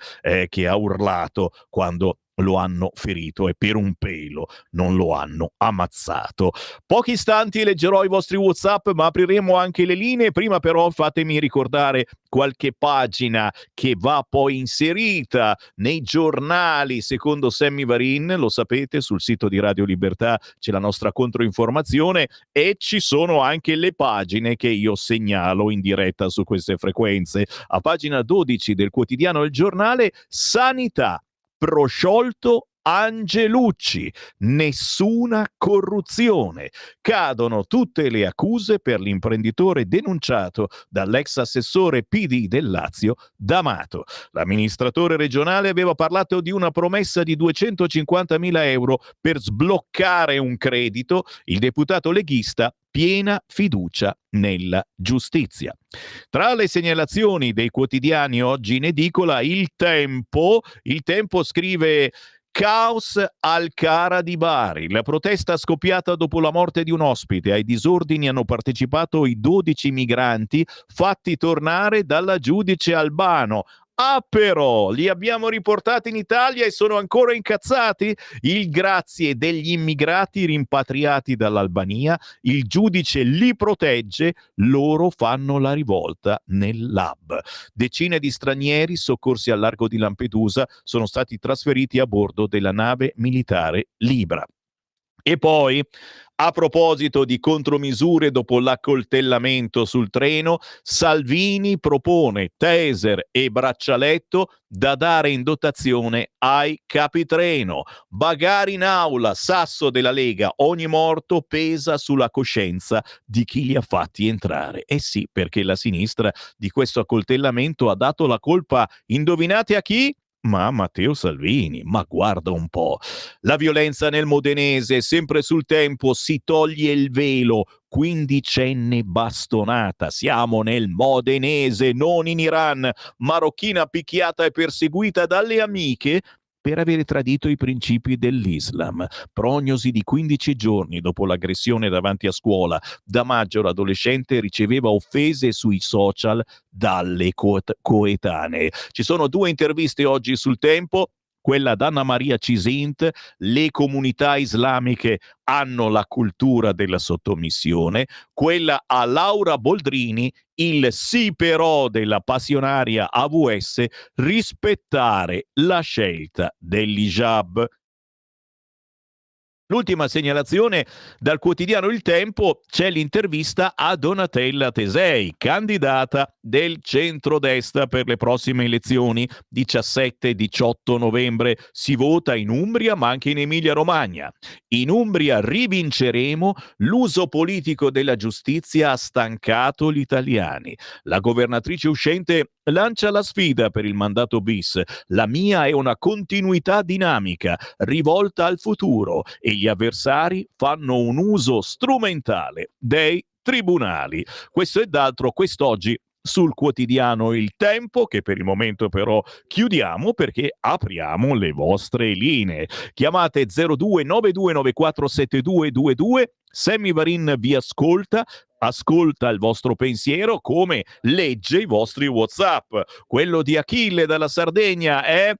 che ha urlato quando lo hanno ferito e per un pelo non lo hanno ammazzato. Pochi istanti leggerò i vostri WhatsApp, ma apriremo anche le linee. Prima però fatemi ricordare qualche pagina che va poi inserita nei giornali secondo Sammy Varin. Lo sapete, sul sito di Radio Libertà c'è la nostra controinformazione e ci sono anche le pagine che io segnalo in diretta su queste frequenze. A pagina 12 del quotidiano Il Giornale: sanità, prosciolto Angelucci, nessuna corruzione. Cadono tutte le accuse per l'imprenditore denunciato dall'ex assessore PD del Lazio, D'Amato. L'amministratore regionale aveva parlato di una promessa di 250.000 euro per sbloccare un credito. Il deputato leghista: piena fiducia nella giustizia. Tra le segnalazioni dei quotidiani oggi in edicola, Il Tempo scrive: caos al Cara di Bari. La protesta scoppiata dopo la morte di un ospite. Ai disordini hanno partecipato i 12 migranti fatti tornare dalla giudice Albano. Ah, però li abbiamo riportati in Italia e sono ancora incazzati? Il grazie degli immigrati rimpatriati dall'Albania, il giudice li protegge, loro fanno la rivolta nel lab. Decine di stranieri soccorsi al largo di Lampedusa sono stati trasferiti a bordo della nave militare Libra. E poi, a proposito di contromisure dopo l'accoltellamento sul treno, Salvini propone taser e braccialetto da dare in dotazione ai capitreno. Bagarre in aula, sasso della Lega: ogni morto pesa sulla coscienza di chi li ha fatti entrare. Eh sì, perché la sinistra di questo accoltellamento ha dato la colpa, indovinate a chi? Ma Matteo Salvini, ma guarda un po'. La violenza nel Modenese, sempre sul Tempo, si toglie il velo, 15enne bastonata. Siamo nel Modenese, non in Iran. Marocchina picchiata e perseguita dalle amiche per avere tradito i principi dell'Islam. Prognosi di 15 giorni dopo l'aggressione davanti a scuola. Da maggio l'adolescente riceveva offese sui social dalle coetanee. Ci sono 2 interviste oggi sul Tempo. Quella d'Anna Maria Cisint: le comunità islamiche hanno la cultura della sottomissione. Quella a Laura Boldrini: il sì però della passionaria AVS, rispettare la scelta dell'hijab. L'ultima segnalazione dal quotidiano Il Tempo: c'è l'intervista a Donatella Tesei, candidata del centrodestra per le prossime elezioni 17-18 novembre. Si vota in Umbria ma anche in Emilia-Romagna. In Umbria rivinceremo, l'uso politico della giustizia ha stancato gli italiani. La governatrice uscente lancia la sfida per il mandato bis: la mia è una continuità dinamica, rivolta al futuro, e gli avversari fanno un uso strumentale dei tribunali. Questo e d'altro quest'oggi sul quotidiano Il Tempo, che per il momento però chiudiamo perché apriamo le vostre linee. Chiamate 0292947222. Sammy Varin vi ascolta il vostro pensiero, come legge i vostri WhatsApp. Quello di Achille dalla Sardegna è: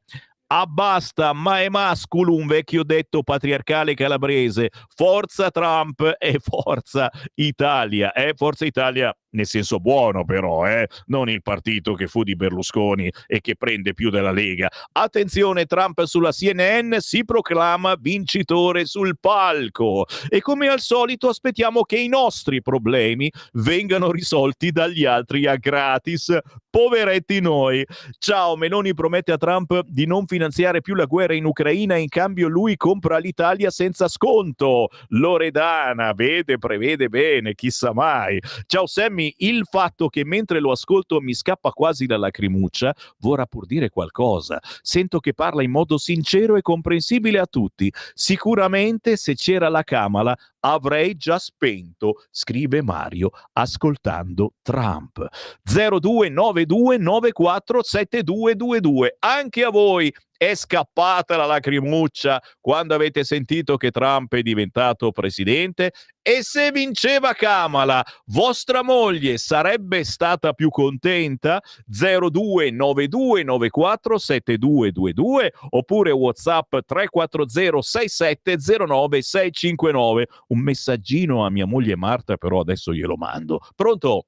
Abbasta, ma è masculo, un vecchio detto patriarcale calabrese. Forza Trump e forza Italia. Forza Italia nel senso buono però, non il partito che fu di Berlusconi e che prende più della Lega. Attenzione, Trump sulla CNN si proclama vincitore sul palco. E come al solito aspettiamo che i nostri problemi vengano risolti dagli altri a gratis. Poveretti noi. Ciao, Meloni promette a Trump di non finanziare più la guerra in Ucraina e in cambio lui compra l'Italia senza sconto. Loredana prevede bene, chissà mai. Ciao Sammy, il fatto che mentre lo ascolto mi scappa quasi la lacrimuccia vorrà pur dire qualcosa. Sento che parla in modo sincero e comprensibile a tutti. Sicuramente se c'era la Kamala avrei già spento, scrive Mario ascoltando Trump. 0292947222. Anche a voi è scappata la lacrimuccia quando avete sentito che Trump è diventato presidente? E se vinceva Kamala, vostra moglie sarebbe stata più contenta? 0292947222 oppure WhatsApp 340 6709 659. Un messaggino a mia moglie Marta, però adesso glielo mando. Pronto?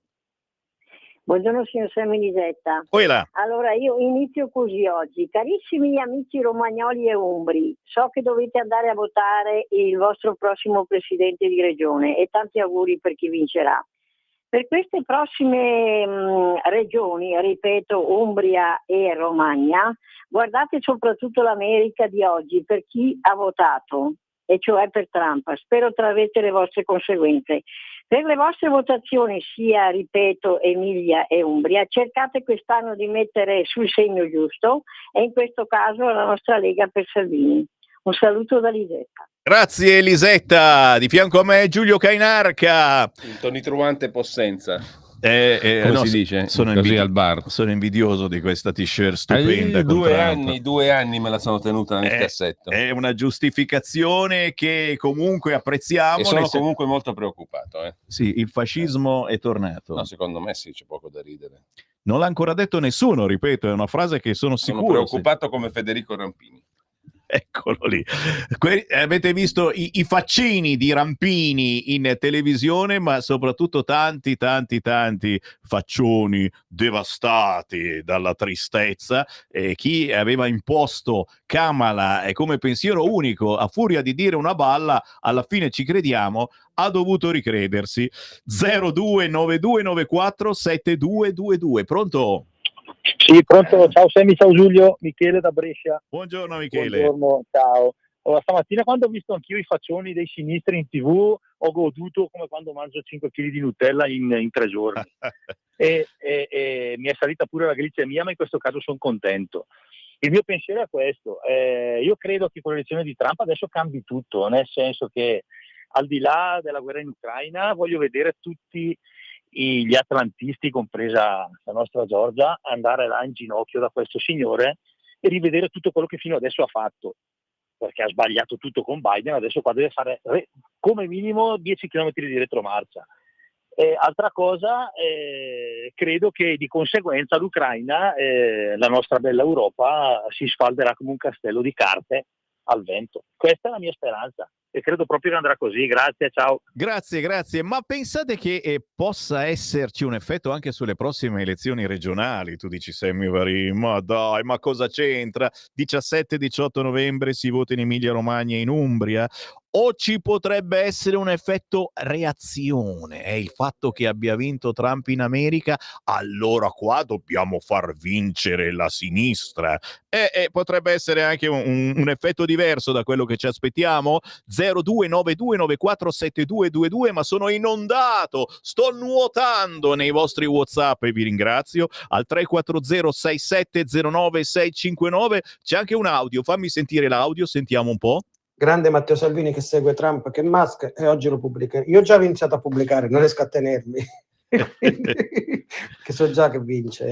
Buongiorno signor Seminisetta. Allora io inizio così oggi. Carissimi amici romagnoli e umbri, so che dovete andare a votare il vostro prossimo presidente di regione e tanti auguri per chi vincerà. Per queste prossime regioni, ripeto, Umbria e Romagna, guardate soprattutto l'America di oggi per chi ha votato, e cioè per Trump. Spero trarrete le vostre conseguenze. Per le vostre votazioni, sia, ripeto, Emilia e Umbria, cercate quest'anno di mettere sul segno giusto e in questo caso la nostra Lega per Salvini. Un saluto da Lisetta. Grazie Elisetta, di fianco a me Giulio Cainarca. Tony Truante Possenza. Come si dice? Sono Così al bar. Sono invidioso di questa t-shirt stupenda. Due anni me la sono tenuta nel cassetto. È una giustificazione che comunque apprezziamo. E sono comunque molto preoccupato. Sì, il fascismo è tornato. No, secondo me sì, c'è poco da ridere. Non l'ha ancora detto nessuno, ripeto, è una frase che sono sicuro. Sono preoccupato come Federico Rampini. Eccolo lì. Avete visto i faccini di Rampini in televisione, ma soprattutto tanti faccioni devastati dalla tristezza. Chi aveva imposto Kamala come pensiero unico, a furia di dire una balla, alla fine ci crediamo, ha dovuto ricredersi. 0292947222. Pronto? Sì, pronto, ciao Sammy, ciao Giulio, Michele da Brescia. Buongiorno Michele. Buongiorno, ciao. Allora, stamattina quando ho visto anch'io i faccioni dei sinistri in TV ho goduto come quando mangio 5 kg di Nutella in 3 giorni e mi è salita pure la glicemia, ma in questo caso sono contento. Il mio pensiero è questo, io credo che con l'elezione di Trump adesso cambi tutto, nel senso che al di là della guerra in Ucraina voglio vedere tutti gli atlantisti, compresa la nostra Giorgia, andare là in ginocchio da questo signore e rivedere tutto quello che fino adesso ha fatto, perché ha sbagliato tutto con Biden, adesso qua deve fare come minimo 10 km di retromarcia. Altra cosa, credo che di conseguenza l'Ucraina, la nostra bella Europa, si sfalderà come un castello di carte al vento. Questa è la mia speranza e credo proprio che andrà così. Grazie, ciao. Grazie. Ma pensate che possa esserci un effetto anche sulle prossime elezioni regionali? Tu dici Sammy Varin, ma dai, ma cosa c'entra? 17-18 novembre si vota in Emilia Romagna e in Umbria? O ci potrebbe essere un effetto reazione? È il fatto che abbia vinto Trump in America, allora qua dobbiamo far vincere la sinistra. Potrebbe essere anche un effetto diverso da quello che ci aspettiamo. 0292947222, ma sono inondato, sto nuotando nei vostri WhatsApp e vi ringrazio. Al 340 6709 659 c'è anche un audio, fammi sentire l'audio, sentiamo un po'. Grande Matteo Salvini che segue Trump che Musk e oggi lo pubblica. Io ho già iniziato a pubblicare, non riesco a tenermi. che so già che vince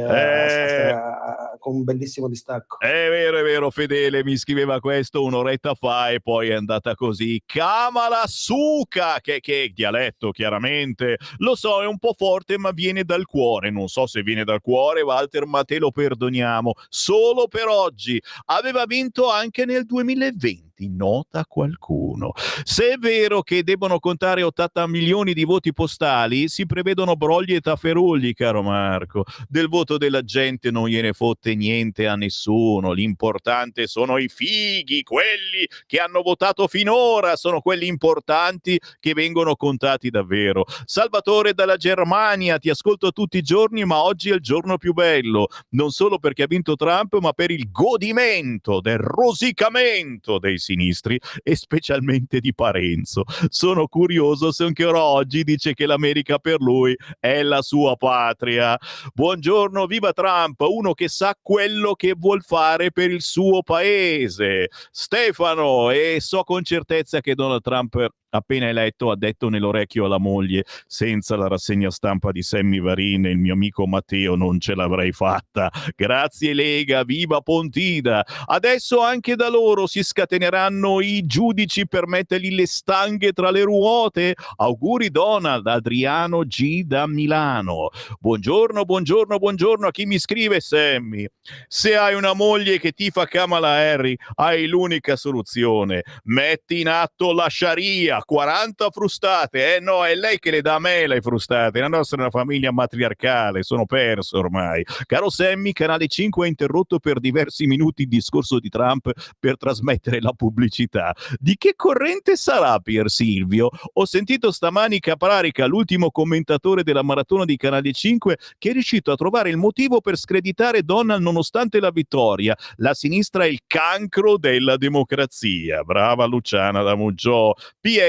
con un bellissimo distacco. È vero, Fedele mi scriveva questo un'oretta fa e poi è andata così. Kamala Suka, che dialetto chiaramente, lo so, è un po' forte ma viene dal cuore. Non so se viene dal cuore, Walter, ma te lo perdoniamo. Solo per oggi. Aveva vinto anche nel 2020. Nota qualcuno. Se è vero che debbono contare 80 milioni di voti postali, si prevedono brogli e tafferugli, caro Marco. Del voto della gente non gliene fotte niente a nessuno. L'importante sono i fighi, quelli che hanno votato finora, sono quelli importanti che vengono contati davvero. Salvatore dalla Germania, ti ascolto tutti i giorni, ma oggi è il giorno più bello, non solo perché ha vinto Trump, ma per il godimento del rosicamento dei sinistri e specialmente di Parenzo. Sono curioso se ancora oggi dice che l'America per lui è la sua patria. Buongiorno, viva Trump, uno che sa quello che vuol fare per il suo paese. Stefano, e so con certezza che Donald Trump appena eletto ha detto nell'orecchio alla moglie: senza la rassegna stampa di Sammy Varin e il mio amico Matteo non ce l'avrei fatta. Grazie Lega, viva Pontida. Adesso anche da loro si scateneranno i giudici per mettergli le stanghe tra le ruote. Auguri Donald. Adriano G da Milano. Buongiorno a chi mi scrive. Sammy, se hai una moglie che tifa Kamala Harris, hai l'unica soluzione: metti in atto la Sharia. 40 frustate, no, è lei che le dà a me le frustate. La nostra è una famiglia matriarcale, sono perso ormai. Caro Sammy, Canale 5 ha interrotto per diversi minuti il discorso di Trump per trasmettere la pubblicità. Di che corrente sarà Pier Silvio? Ho sentito stamani Caprarica, l'ultimo commentatore della maratona di Canale 5, che è riuscito a trovare il motivo per screditare Donald nonostante la vittoria. La sinistra è il cancro della democrazia. Brava Luciana da Muggiò. PS,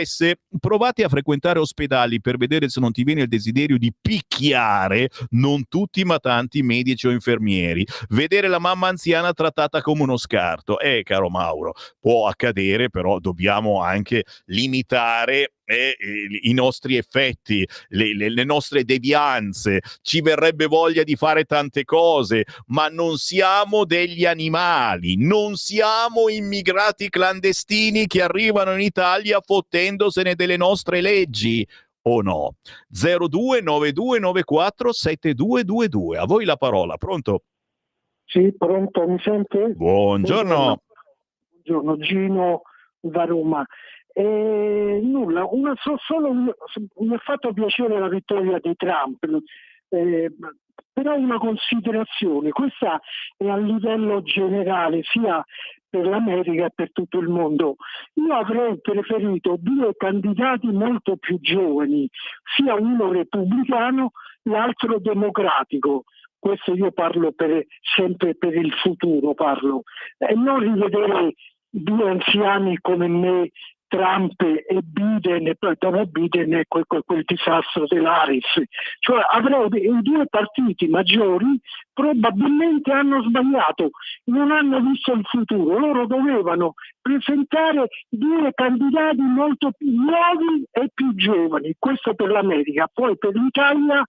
provate a frequentare ospedali per vedere se non ti viene il desiderio di picchiare, non tutti ma tanti medici o infermieri. Vedere la mamma anziana trattata come uno scarto. Caro Mauro, può accadere, però dobbiamo anche limitare i nostri effetti, le nostre devianze. Ci verrebbe voglia di fare tante cose, ma non siamo degli animali, non siamo immigrati clandestini che arrivano in Italia fottendosene delle nostre leggi. O no? 0292947222. A voi la parola. Pronto? Sì, pronto, mi sente? Buongiorno. Buongiorno, Gino da Roma. Nulla, mi ha fatto piacere la vittoria di Trump, però una considerazione: questa è a livello generale, sia per l'America e per tutto il mondo. Io avrei preferito due candidati molto più giovani, sia uno repubblicano, l'altro democratico. Questo io parlo sempre per il futuro, e non rivedere due anziani come me, Trump e Biden, e poi dopo Biden quel disastro dell'Harris. Cioè i due partiti maggiori probabilmente hanno sbagliato, non hanno visto il futuro. Loro dovevano presentare due candidati molto più nuovi e più giovani. Questo per l'America. Poi per l'Italia,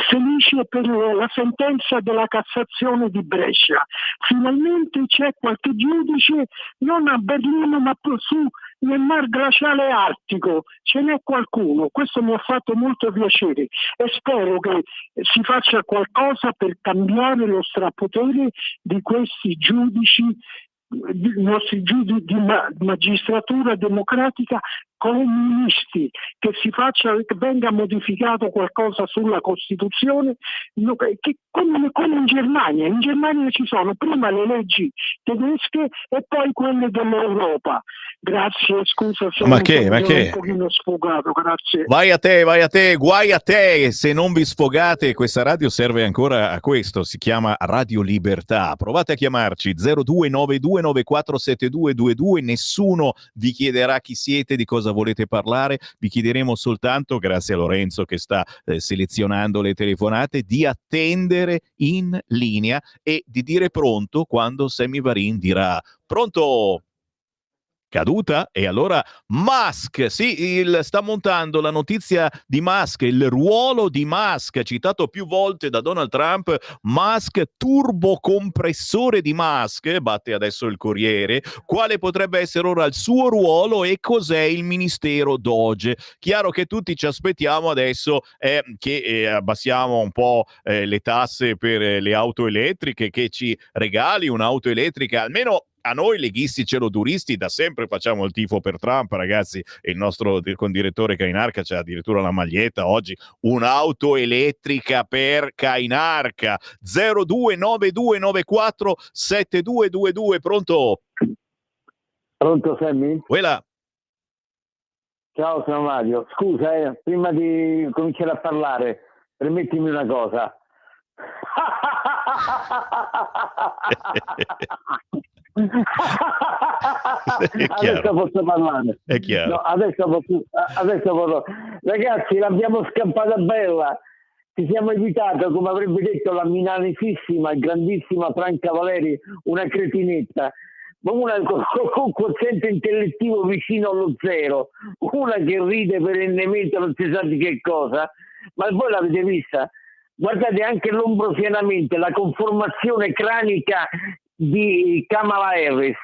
felice per la sentenza della Cassazione di Brescia. Finalmente c'è qualche giudice, non a Berlino ma nel mar glaciale artico, ce n'è qualcuno. Questo mi ha fatto molto piacere e spero che si faccia qualcosa per cambiare lo strapotere di questi giudici, i nostri giudici di magistratura democratica comunisti, che venga modificato qualcosa sulla Costituzione, come in Germania. In Germania ci sono prima le leggi tedesche e poi quelle dell'Europa. Grazie, scusa se ma sono che? un pochino sfogato, grazie. Vai a te, guai a te se non vi sfogate. Questa radio serve ancora a questo, si chiama Radio Libertà. Provate a chiamarci 0292947222, nessuno vi chiederà chi siete, di cosa volete parlare, vi chiederemo soltanto, grazie a Lorenzo che sta selezionando le telefonate, di attendere in linea e di dire pronto quando Sammy Varin dirà pronto. caduta. E allora Musk, sì, sta montando la notizia di Musk, il ruolo di Musk, citato più volte da Donald Trump. Musk, turbocompressore di Musk, batte adesso il Corriere. Quale potrebbe essere ora il suo ruolo e cos'è il ministero Doge? Chiaro che tutti ci aspettiamo adesso che abbassiamo un po' le tasse per le auto elettriche, che ci regali un'auto elettrica, almeno a noi leghisti celoduristi da sempre facciamo il tifo per Trump, ragazzi. E il nostro condirettore Cainarca c'è addirittura la maglietta oggi, un'auto elettrica per Cainarca. 0292947222. Pronto? Pronto Sammy? Quella. Ciao, sono Mario. Scusa, prima di cominciare a parlare, permettimi una cosa. Adesso posso parlare. È chiaro. No, adesso posso. Ragazzi, l'abbiamo scampata bella. Ci siamo evitati, come avrebbe detto la milanesissima e grandissima Franca Valeri, una cretinetta. Ma una con quoziente intellettivo vicino allo zero, una che ride perennemente non si sa di che cosa. Ma voi l'avete vista? Guardate anche l'ombrosianamente, la conformazione cranica di Kamala Harris,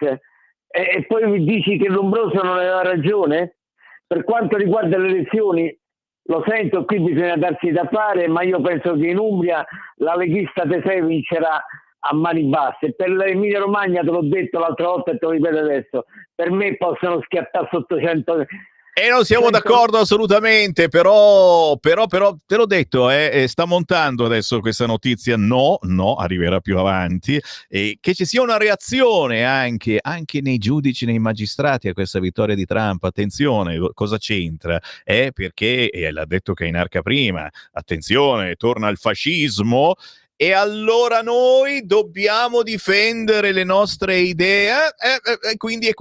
e poi mi dici che l'Ombroso non aveva ragione? Per quanto riguarda le elezioni, lo sento, qui bisogna darsi da fare, ma io penso che in Umbria la leghista Tesei vincerà a mani basse. Per l'Emilia Romagna te l'ho detto l'altra volta e te lo ripeto adesso, per me possono schiattare sotto 100. E non siamo d'accordo assolutamente, però te l'ho detto, sta montando adesso questa notizia, no, arriverà più avanti, e che ci sia una reazione anche nei giudici, nei magistrati a questa vittoria di Trump. Attenzione, cosa c'entra? Perché, l'ha detto Cainarca prima, attenzione, torna il fascismo, e allora noi dobbiamo difendere le nostre idee, quindi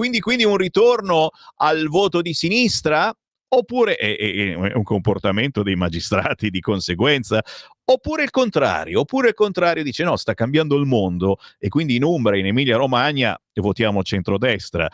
un ritorno al voto di sinistra, oppure è un comportamento dei magistrati di conseguenza, oppure il contrario, dice no, sta cambiando il mondo e quindi in Umbria, in Emilia Romagna votiamo centrodestra.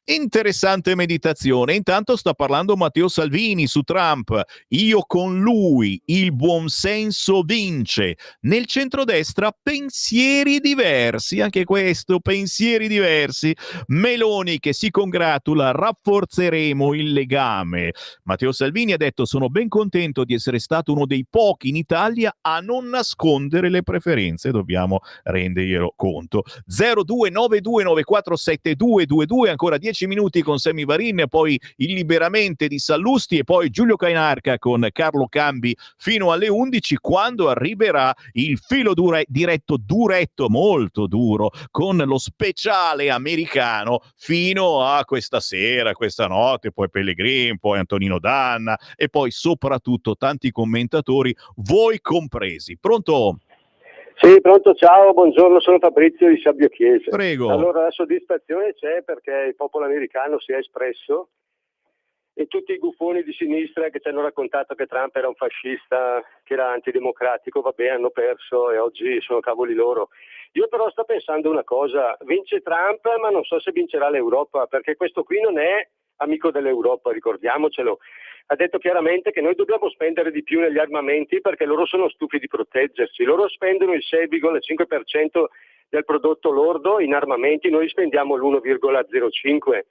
Interessante meditazione. Intanto sta parlando Matteo Salvini su Trump. Io con lui, il buonsenso vince. Nel centrodestra pensieri diversi, anche questo, pensieri diversi. Meloni che si congratula, rafforzeremo il legame. Matteo Salvini ha detto: sono ben contento di essere stato uno dei pochi in Italia a non nascondere le preferenze, dobbiamo renderglielo conto. 0292947222, ancora 10 minuti con Sammy Varin, poi il Liberamente di Sallusti e poi Giulio Cainarca con Carlo Cambi fino alle 11, quando arriverà il filo diretto, molto duro, con lo speciale americano fino a questa sera, questa notte, poi Pellegrin, poi Antonino Danna e poi soprattutto tanti commentatori, voi compresi. Pronto? Sì, pronto, ciao, buongiorno, sono Fabrizio di Sabbio Chiesa. Prego. Allora, la soddisfazione c'è perché il popolo americano si è espresso e tutti i buffoni di sinistra che ci hanno raccontato che Trump era un fascista, che era antidemocratico, vabbè, hanno perso e oggi sono cavoli loro. Io però sto pensando una cosa, vince Trump ma non so se vincerà l'Europa, perché questo qui non è amico dell'Europa, ricordiamocelo. Ha detto chiaramente che noi dobbiamo spendere di più negli armamenti perché loro sono stufi di proteggersi. Loro spendono il 6,5% del prodotto lordo in armamenti, noi spendiamo l'1,05%.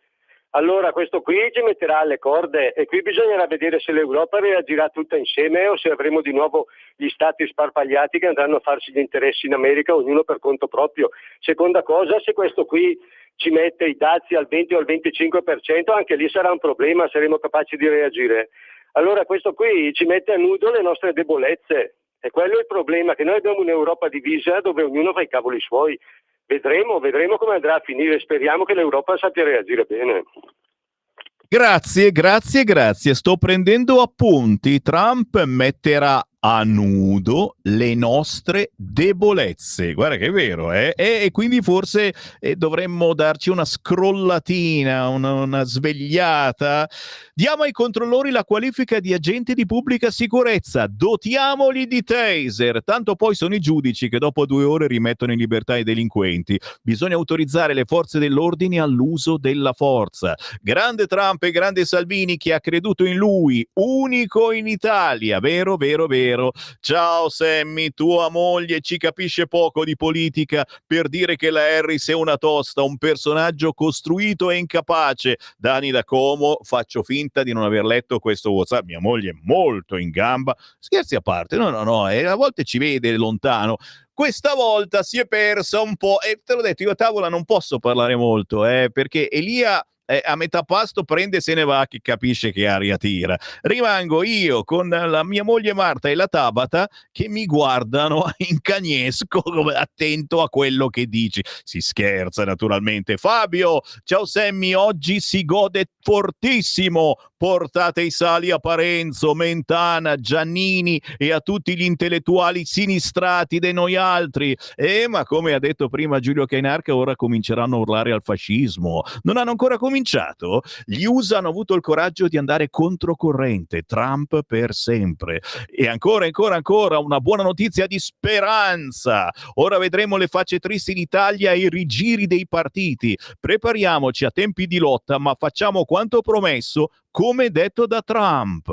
Allora questo qui ci metterà alle corde e qui bisognerà vedere se l'Europa reagirà tutta insieme o se avremo di nuovo gli stati sparpagliati che andranno a farsi gli interessi in America, ognuno per conto proprio. Seconda cosa, se questo qui ci mette i dazi al 20 o al 25%, anche lì sarà un problema, saremo capaci di reagire. Allora questo qui ci mette a nudo le nostre debolezze e quello è il problema, che noi abbiamo un'Europa divisa dove ognuno fa i cavoli suoi. Vedremo come andrà a finire, speriamo che l'Europa sappia reagire bene. Grazie. Sto prendendo appunti. Trump metterà a nudo le nostre debolezze. Guarda che è vero, e quindi forse dovremmo darci una scrollatina, una svegliata. Diamo ai controllori la qualifica di agenti di pubblica sicurezza, dotiamoli di taser, tanto poi sono i giudici che dopo 2 ore rimettono in libertà i delinquenti. Bisogna autorizzare le forze dell'ordine all'uso della forza. Grande Trump e grande Salvini che ha creduto in lui, unico in Italia, vero, vero, vero. Ciao Sammy, tua moglie ci capisce poco di politica per dire che la Harris è una tosta, un personaggio costruito e incapace. Dani da Como, faccio finta di non aver letto questo WhatsApp, mia moglie è molto in gamba. Scherzi a parte, no, a volte ci vede lontano. Questa volta si è persa un po', e te l'ho detto, io a tavola non posso parlare molto, perché Elia a metà pasto prende e se ne va, che capisce che aria tira. Rimango io con la mia moglie Marta e la Tabata che mi guardano in cagnesco, attento a quello che dici. Si scherza naturalmente. Fabio, ciao Sammy, oggi si gode fortissimo. Portate i sali a Parenzo, Mentana, Giannini e a tutti gli intellettuali sinistrati dei noi altri. Ma come ha detto prima Giulio Cainarca, ora cominceranno a urlare al fascismo. Non hanno ancora cominciato? Gli USA hanno avuto il coraggio di andare controcorrente. Trump per sempre. E ancora una buona notizia di speranza. Ora vedremo le facce tristi in Italia e i rigiri dei partiti. Prepariamoci a tempi di lotta, ma facciamo quanto promesso, come detto da Trump.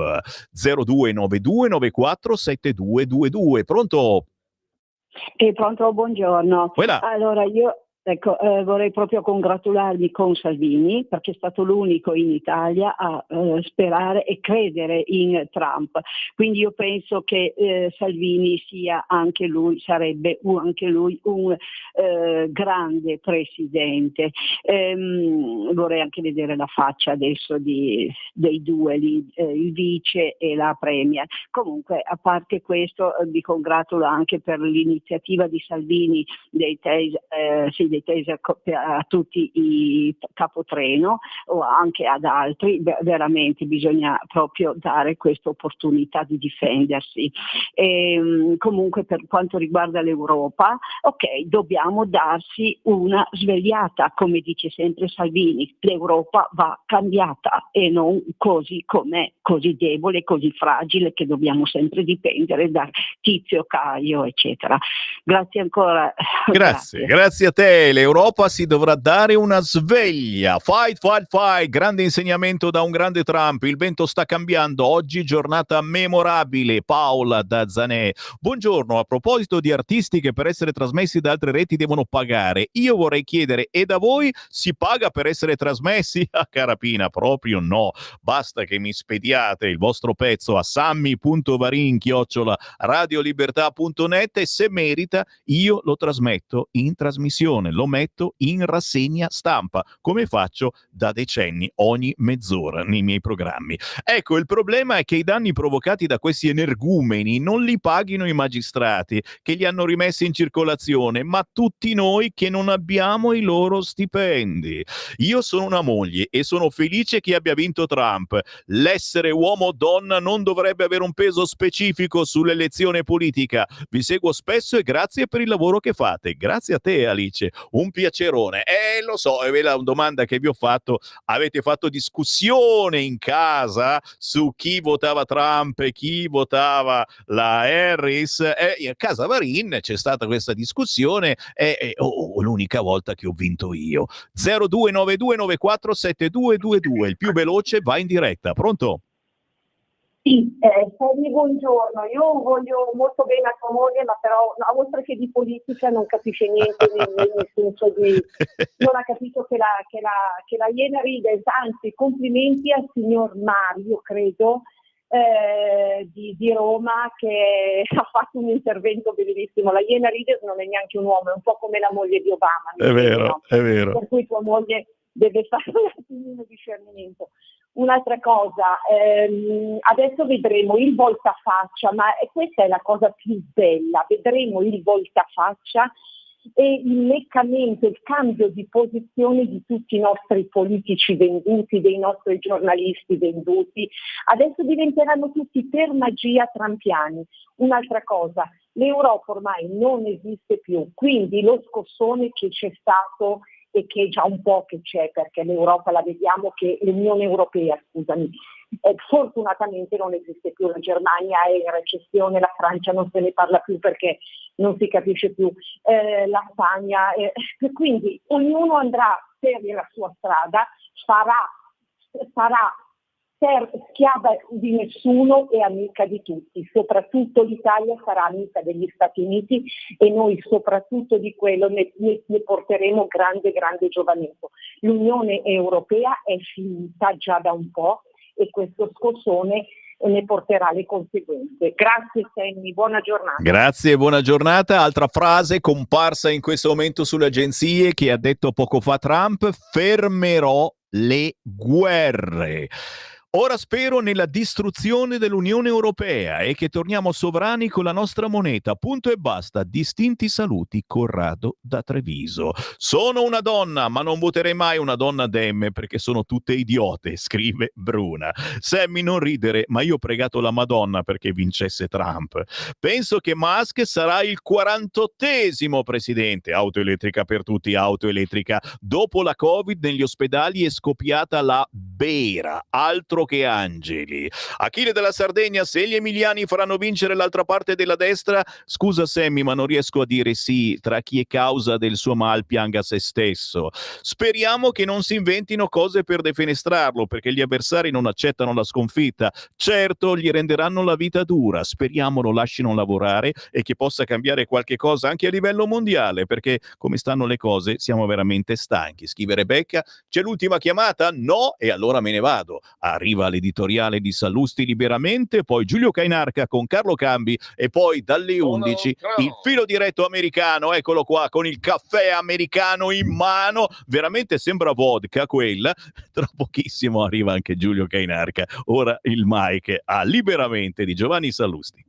0292947222. Pronto? Pronto, buongiorno. Quella. Allora io vorrei proprio congratularmi con Salvini perché è stato l'unico in Italia a sperare e credere in Trump. Quindi io penso che Salvini sarebbe anche lui un grande presidente. Vorrei anche vedere la faccia adesso dei due, il vice e la premier. Comunque, a parte questo, vi congratulo anche per l'iniziativa di Salvini dei taser a tutti i capotreno o anche ad altri. Veramente bisogna proprio dare questa opportunità di difendersi. Comunque, per quanto riguarda l'Europa, dobbiamo darsi una svegliata, come dice sempre Salvini. L'Europa va cambiata e non così com'è, così debole, così fragile, che dobbiamo sempre dipendere da Tizio, Caio, eccetera. Grazie ancora. Grazie a te. L'Europa si dovrà dare una sveglia. Fight. Grande insegnamento da un grande Trump. Il vento sta cambiando. Oggi giornata memorabile. Paola da Zanè. Buongiorno. A proposito di artisti che per essere trasmessi da altre reti devono pagare, io vorrei chiedere: e da voi si paga per essere trasmessi? A Carapina proprio no. Basta che mi spediate il vostro pezzo a sammy.varin@radiolibertà.net e se merita io lo trasmetto in trasmissione, lo metto in rassegna stampa, come faccio da decenni ogni mezz'ora nei miei programmi. Ecco, il problema è che i danni provocati da questi energumeni non li paghino i magistrati che li hanno rimessi in circolazione, ma tutti noi che non abbiamo i loro stipendi. Io sono una moglie e sono felice che abbia vinto Trump. L'essere uomo o donna non dovrebbe avere un peso specifico sull'elezione politica. Vi seguo spesso e grazie per il lavoro che fate. Grazie a te, Alice, un piacerone. Lo so, è la domanda che vi ho fatto. Avete fatto discussione in casa su chi votava Trump e chi votava la Harris? A casa Varin c'è stata questa discussione l'unica volta che ho vinto io. 0292947222, il più veloce va in diretta. Pronto? Sì, buongiorno. Io voglio molto bene a tua moglie, ma però oltre che di politica non capisce niente, nel senso di non ha capito che la Iena ride. Anzi, complimenti al signor Mario, credo, di Roma, che ha fatto un intervento bellissimo. La Iena ride non è neanche un uomo, è un po' come la moglie di Obama. È vero. Per cui tua moglie deve fare un attimino di discernimento. Un'altra cosa, adesso vedremo il voltafaccia, ma questa è la cosa più bella, vedremo il voltafaccia e inneccamento, il cambio di posizione di tutti i nostri politici venduti, dei nostri giornalisti venduti. Adesso diventeranno tutti per magia trampiani. Un'altra cosa, l'Europa ormai non esiste più, quindi lo scossone che c'è stato e che già un po' che c'è, perché l'Europa la vediamo che l'Unione Europea, scusami, fortunatamente non esiste più, la Germania è in recessione, la Francia non se ne parla più perché non si capisce più, la Spagna, quindi ognuno andrà per la sua strada, sarà schiava di nessuno e amica di tutti, soprattutto l'Italia sarà amica degli Stati Uniti e noi soprattutto di quello ne porteremo grande giovamento. L'Unione Europea è finita già da un po' e questo scossone ne porterà le conseguenze. Grazie Sammy, buona giornata. Grazie, buona giornata. Altra frase comparsa in questo momento sulle agenzie che ha detto poco fa Trump: fermerò le guerre. Ora spero nella distruzione dell'Unione Europea e che torniamo sovrani con la nostra moneta. Punto e basta. Distinti saluti, Corrado da Treviso. Sono una donna, ma non voterei mai una donna Dem perché sono tutte idiote, scrive Bruna. Sammy, non ridere, ma io ho pregato la Madonna perché vincesse Trump. Penso che Musk sarà il 48esimo presidente. Auto elettrica per tutti, auto elettrica. Dopo la Covid negli ospedali è scoppiata la bera. Altro che angeli. Achille della Sardegna: se gli emiliani faranno vincere l'altra parte della destra, scusa Sammy, ma non riesco a dire sì, tra chi è causa del suo mal pianga se stesso. Speriamo che non si inventino cose per defenestrarlo, perché gli avversari non accettano la sconfitta. Certo, gli renderanno la vita dura, speriamo lo lasciano lavorare e che possa cambiare qualche cosa anche a livello mondiale, perché come stanno le cose siamo veramente stanchi. Scrive Rebecca: c'è l'ultima chiamata? No? E allora me ne vado. Arriva l'editoriale di Sallusti liberamente, poi Giulio Cainarca con Carlo Cambi e poi dalle 11 il filo diretto americano, eccolo qua con il caffè americano in mano, veramente sembra vodka quella. Tra pochissimo arriva anche Giulio Cainarca. Ora il mic a Liberamente di Giovanni Sallusti.